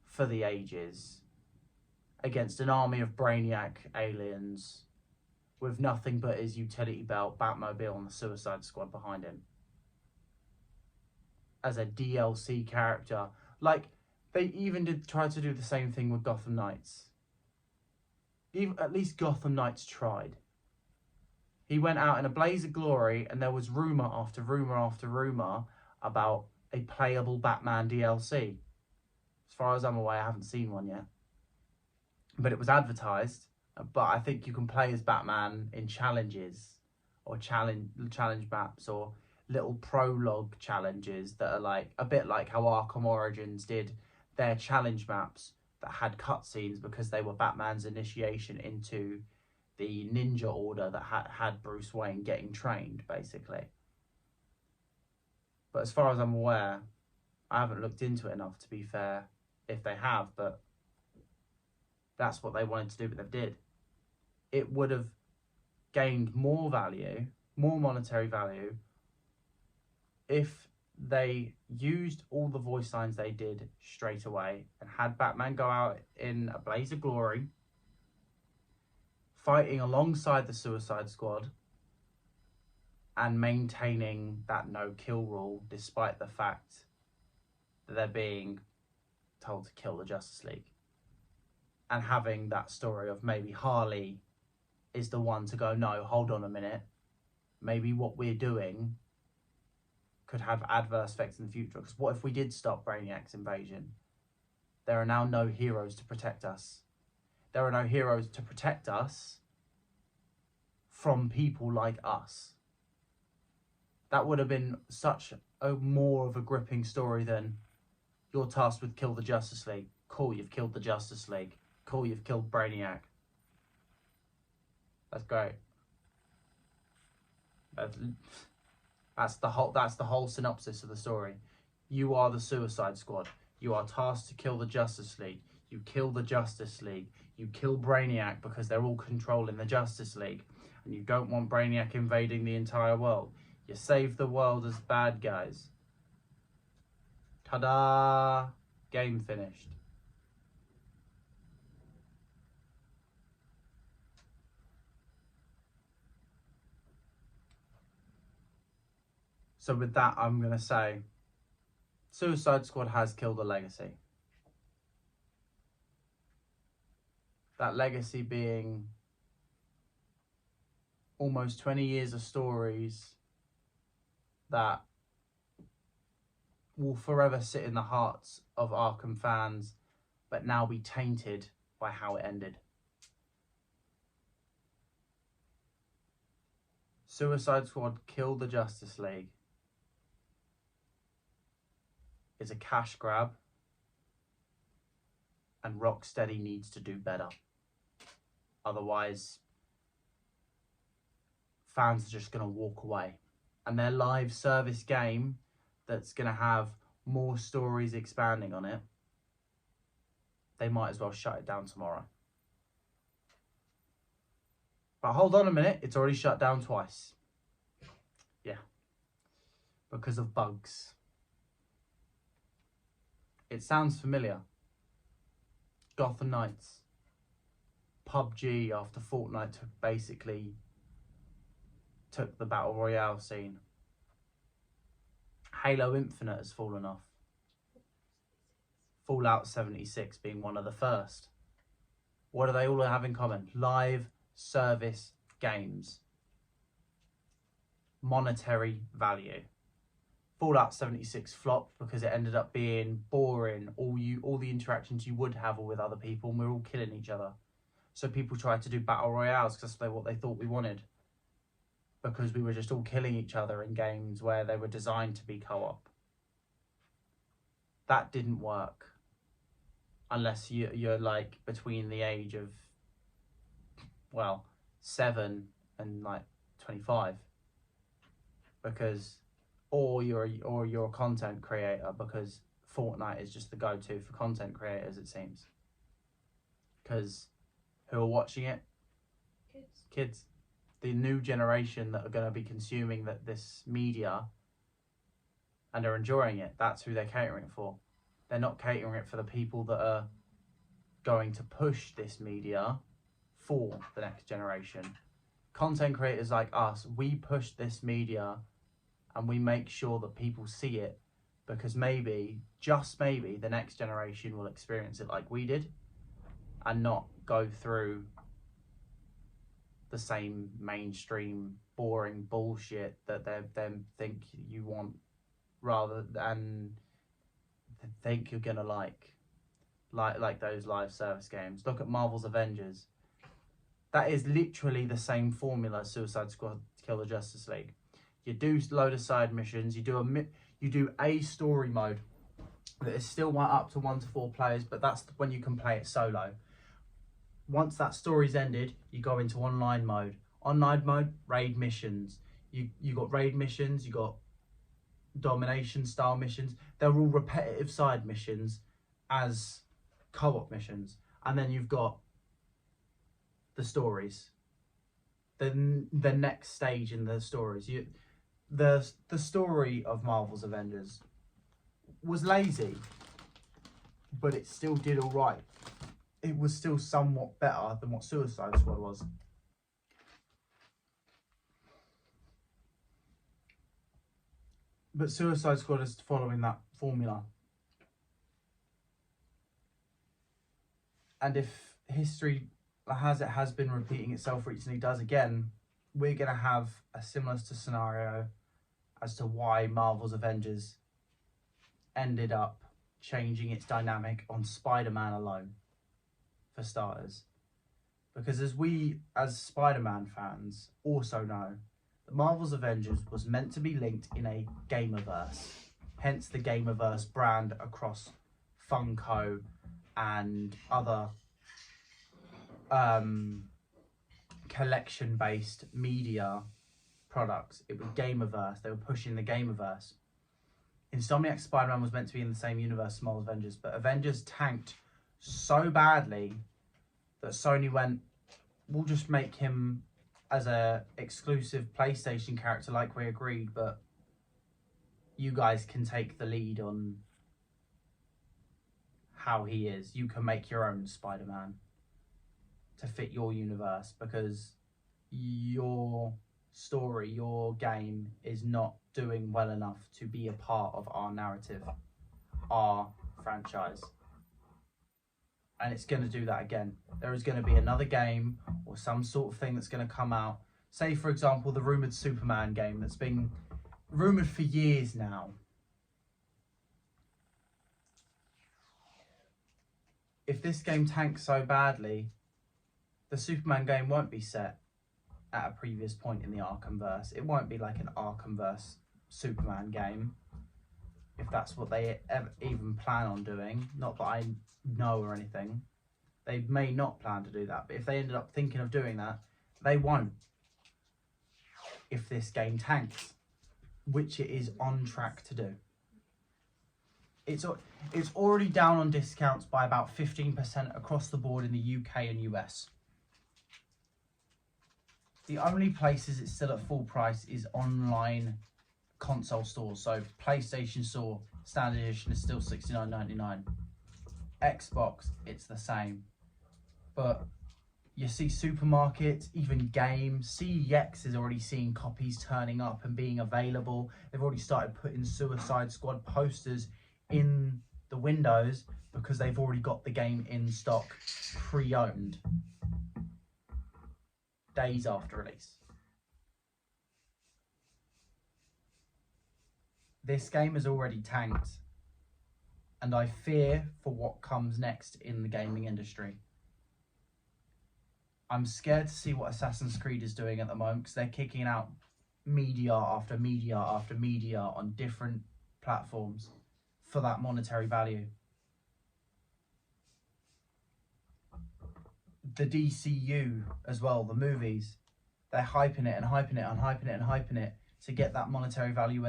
for the ages against an army of brainiac aliens with nothing but his utility belt, Batmobile, and the Suicide Squad behind him. As a DLC character. Like, they even try to do the same thing with Gotham Knights. At least Gotham Knights tried. He went out in a blaze of glory, and there was rumour after rumour after rumour about a playable Batman DLC. As far as I'm aware, I haven't seen one yet. But it was advertised. But I think you can play as Batman in challenges or challenge maps or little prologue challenges that are like a bit like how Arkham Origins did their challenge maps that had cutscenes because they were Batman's initiation into the ninja order that had Bruce Wayne getting trained, basically. But as far as I'm aware, I haven't looked into it enough to be fair if they have, but that's what they wanted to do, but they did. It would have gained more value, more monetary value, if they used all the voice lines they did straight away and had Batman go out in a blaze of glory, fighting alongside the Suicide Squad and maintaining that no-kill rule despite the fact that they're being told to kill the Justice League. And having that story of maybe Harley is the one to go, no, hold on a minute. Maybe what we're doing could have adverse effects in the future. Because what if we did stop Brainiac's invasion? There are now no heroes to protect us. There are no heroes to protect us from people like us. That would have been such a more of a gripping story than You're tasked with kill the Justice League. Cool, you've killed the Justice League. Cool, you've killed Brainiac. That's great. That's the whole synopsis of the story. You are the Suicide Squad. You are tasked to kill the Justice League. You kill the Justice League. You kill Brainiac because they're all controlling the Justice League. And you don't want Brainiac invading the entire world. You save the world as bad guys. Ta-da! Game finished. So with that, I'm going to say Suicide Squad has killed a legacy. That legacy being almost 20 years of stories that will forever sit in the hearts of Arkham fans, but now be tainted by how it ended. Suicide Squad killed the Justice League. It's a cash grab, and Rocksteady needs to do better. Otherwise, fans are just going to walk away. And their live service game that's going to have more stories expanding on it, they might as well shut it down tomorrow. But hold on a minute, it's already shut down twice. Yeah. Because of bugs. It sounds familiar. Gotham Knights. PUBG after Fortnite basically took the Battle Royale scene. Halo Infinite has fallen off. Fallout 76 being one of the first. What do they all have in common? Live service games. Monetary value. Fallout 76 flopped because it ended up being boring. All the interactions you would have are with other people, and we're all killing each other. So people tried to do battle royales because that's what they thought we wanted. Because we were just all killing each other in games where they were designed to be co-op. That didn't work. Unless you're like between the age of, well, 7 and like 25. Because or you're a content creator, because Fortnite is just the go-to for content creators, it seems. Because who are watching it? Kids. The new generation that are going to be consuming this media and are enjoying it. That's who they're catering it for. They're not catering it for the people that are going to push this media for the next generation. Content creators like us, we push this media and we make sure that people see it, because maybe, just maybe, the next generation will experience it like we did and not go through the same mainstream boring bullshit that they think you want, rather than think you're gonna like those live service games. Look at Marvel's Avengers. That is literally the same formula Suicide Squad Kill the Justice League. You do a load of side missions. You do a story mode that is still up to 1 to 4 players, but that's when you can play it solo. Once that story's ended, you go into online mode. Online mode, raid missions. You got raid missions. You got domination style missions. They're all repetitive side missions as co-op missions, and then you've got the stories. Then the next stage in the stories. The story of Marvel's Avengers was lazy, but it still did all right. It was still somewhat better than what Suicide Squad was. But Suicide Squad is following that formula. And if history has been repeating itself recently does again, we're going to have a similar scenario as to why Marvel's Avengers ended up changing its dynamic on Spider-Man alone, for starters. Because as Spider-Man fans also know that Marvel's Avengers was meant to be linked in a gamerverse, hence the gamerverse brand across Funko and other collection-based media products. It was Gamerverse. They were pushing the Gamerverse. Insomniac Spider-Man was meant to be in the same universe as Marvel's Avengers, but Avengers tanked so badly that Sony went, we'll just make him as a exclusive PlayStation character like we agreed, but you guys can take the lead on how he is. You can make your own Spider-Man to fit your universe, because your story, your game is not doing well enough to be a part of our narrative, our franchise. And it's going to do that again. There is going to be another game or some sort of thing that's going to come out. Say, for example, the rumoured Superman game that's been rumoured for years now. If this game tanks so badly, the Superman game won't be set at a previous point in the Arkhamverse. It won't be like an Arkhamverse Superman game, if that's what they even plan on doing. Not that I know or anything. They may not plan to do that, but if they ended up thinking of doing that, they won't. If this game tanks, which it is on track to do. It's already down on discounts by about 15% across the board in the UK and US. The only places it's still at full price is online console stores. So PlayStation Store Standard Edition is still $69.99. Xbox, it's the same. But you see supermarkets, even games. CEX is already seeing copies turning up and being available. They've already started putting Suicide Squad posters in the windows because they've already got the game in stock, pre-owned, days after release. This game has already tanked, and I fear for what comes next in the gaming industry. I'm scared to see what Assassin's Creed is doing at the moment, because they're kicking out media after media after media on different platforms for that monetary value. The DCU as well, the movies, they're hyping it and hyping it and hyping it and hyping it to get that monetary value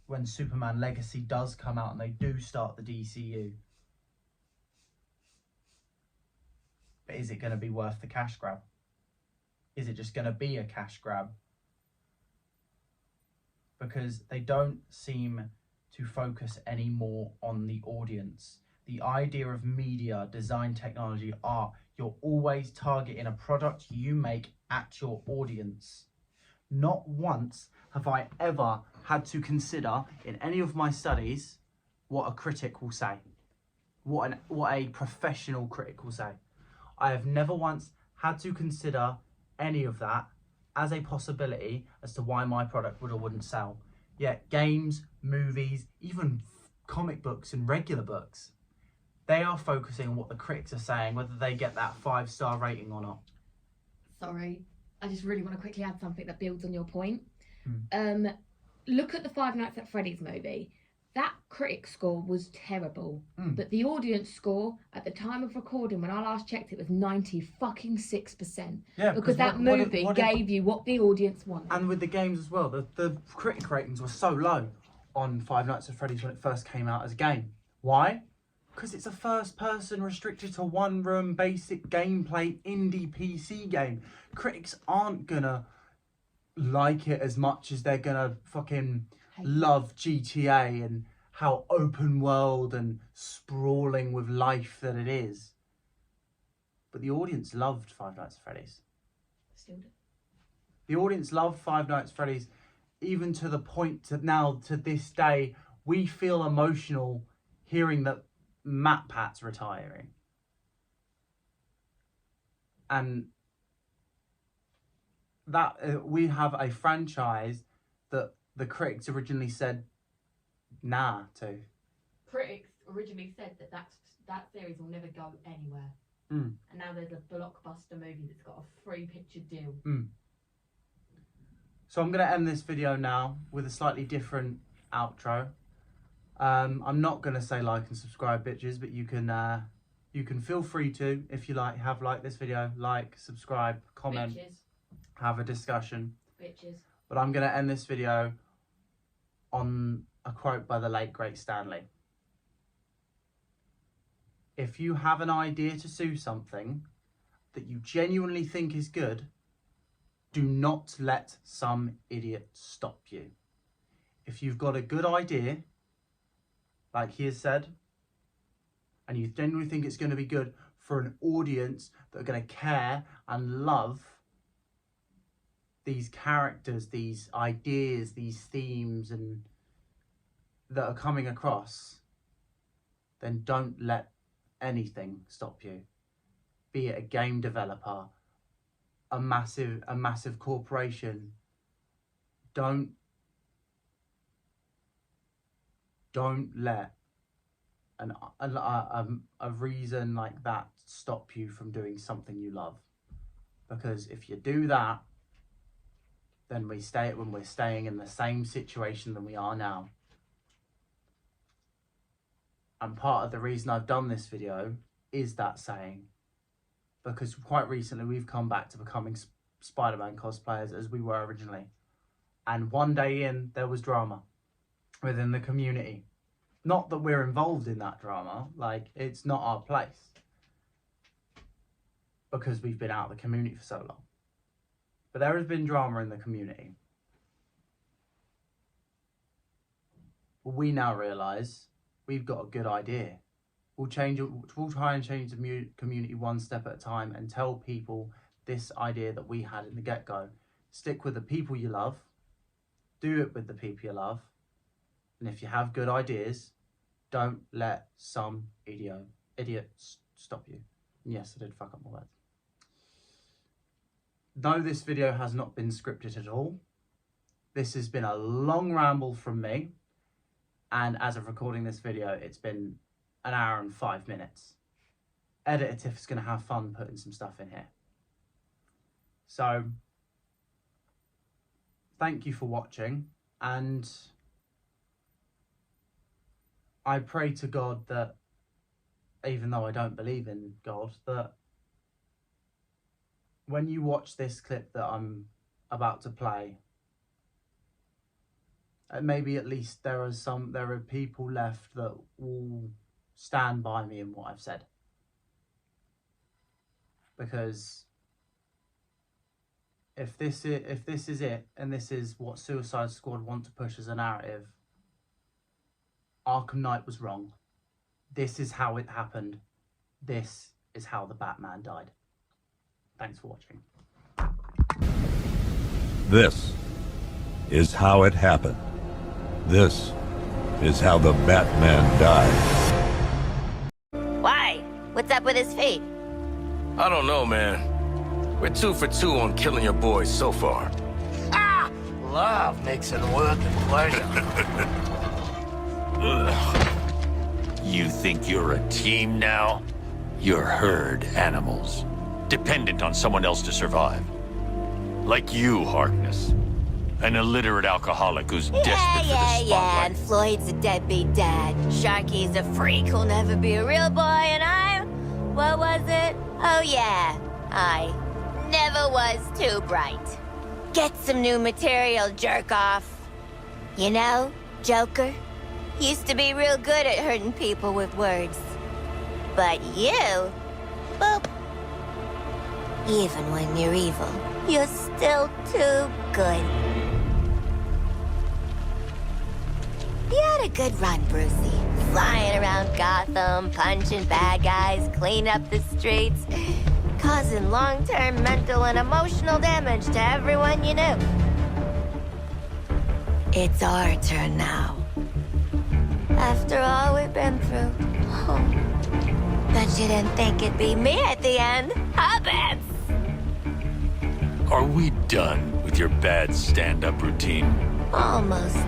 when Superman Legacy does come out and they do start the DCU. But is it going to be worth the cash grab? Is it just going to be a cash grab? Because they don't seem to focus any more on the audience. The idea of media, design, technology, art, you're always targeting a product you make at your audience. Not once have I ever had to consider in any of my studies what a critic will say, what a professional critic will say. I have never once had to consider any of that as a possibility as to why my product would or wouldn't sell. Yet games, movies, even comic books and regular books, they are focusing on what the critics are saying, whether they get that 5-star rating or not. Sorry, I just really want to quickly add something that builds on your point. Look at the Five Nights at Freddy's movie. That critic score was terrible, but the audience score at the time of recording, when I last checked, it was 96%. Yeah, because that movie gave you what the audience wanted. And with the games as well, the critic ratings were so low on Five Nights at Freddy's when it first came out as a game. Why? Because it's a first-person, restricted to one-room, basic gameplay, indie PC game. Critics aren't gonna like it as much as they're gonna fucking love GTA and how open world and sprawling with life that it is. But the audience loved Five Nights at Freddy's. Still do. The audience loved Five Nights at Freddy's, even to the point that now, to this day, we feel emotional hearing that Matt Pat's retiring. And that we have a franchise that the critics originally said nah to. Critics originally said that series will never go anywhere. And now there's a blockbuster movie that's got a 3-picture deal. So I'm going to end this video now with a slightly different outro. I'm not gonna say like and subscribe, bitches, but you can feel free to, if you have liked this video, like, subscribe, comment, Bitches. have a discussion. Bitches. But I'm gonna end this video on a quote by the late great Stanley. If you have an idea to sue something that you genuinely think is good, do not let some idiot stop you. If you've got a good idea, like he has said, and you genuinely think it's going to be good for an audience that are going to care and love these characters, these ideas, these themes, and that are coming across, then don't let anything stop you. Be it a game developer, a massive corporation. Don't let a reason like that stop you from doing something you love. Because if you do that, then we're staying in the same situation than we are now. And part of the reason I've done this video is that saying, because quite recently we've come back to becoming Spider-Man cosplayers as we were originally. And one day in, there was drama within the community. Not that we're involved in that drama, like, it's not our place, because we've been out of the community for so long. But there has been drama in the community. We now realise we've got a good idea. We'll try and change the community one step at a time and tell people this idea that we had in the get-go. Stick with the people you love. Do it with the people you love. And if you have good ideas, don't let some idiot stop you. And yes, I did fuck up my words. No, this video has not been scripted at all. This has been a long ramble from me. And as of recording this video, it's been an hour and 5 minutes. Editor Tiff is going to have fun putting some stuff in here. So, thank you for watching. And I pray to God that, even though I don't believe in God, that when you watch this clip that I'm about to play, maybe at least there are people left that will stand by me in what I've said. Because if this is it, and this is what Suicide Squad want to push as a narrative, Arkham Knight was wrong. This is how it happened. This is how the Batman died. Thanks for watching. This is how it happened. This is how the Batman died. Why? What's up with his feet? I don't know, man. We're 2 for 2 on killing your boys so far. Ah! Love makes it worth the pleasure. You think you're a team now? You're herd animals, dependent on someone else to survive. Like you, Harkness. An illiterate alcoholic who's desperate for the spotlight. Yeah, and Floyd's a deadbeat dad. Sharky's a freak who'll never be a real boy, and what was it? Oh yeah, I never was too bright. Get some new material, jerk off. You know, Joker used to be real good at hurting people with words. But you, boop. Even when you're evil, you're still too good. You had a good run, Brucey. Flying around Gotham, punching bad guys, cleaning up the streets, causing long-term mental and emotional damage to everyone you knew. It's our turn now. After all we've been through. Bet you didn't think it'd be me at the end, huh, Bats? Are we done with your bad stand-up routine? Almost.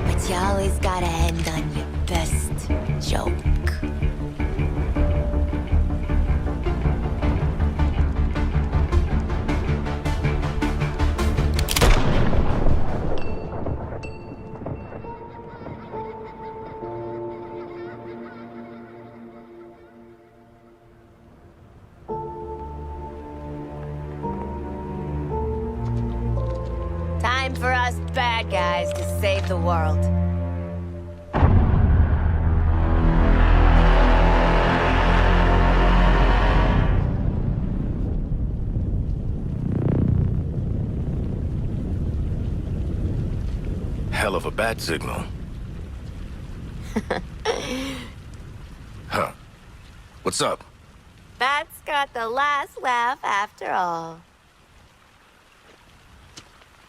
But you always gotta end on your best joke. time for us bad guys to save the world. Hell of a bat signal. Huh. What's up? Bat's got the last laugh after all.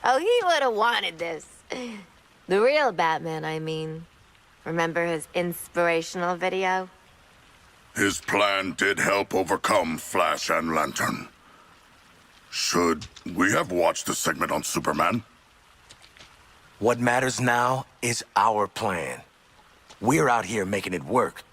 Oh, he would have wanted this. The real Batman, I mean. Remember his inspirational video? His plan did help overcome Flash and Lantern. Should we have watched the segment on Superman? What matters now is our plan. We're out here making it work,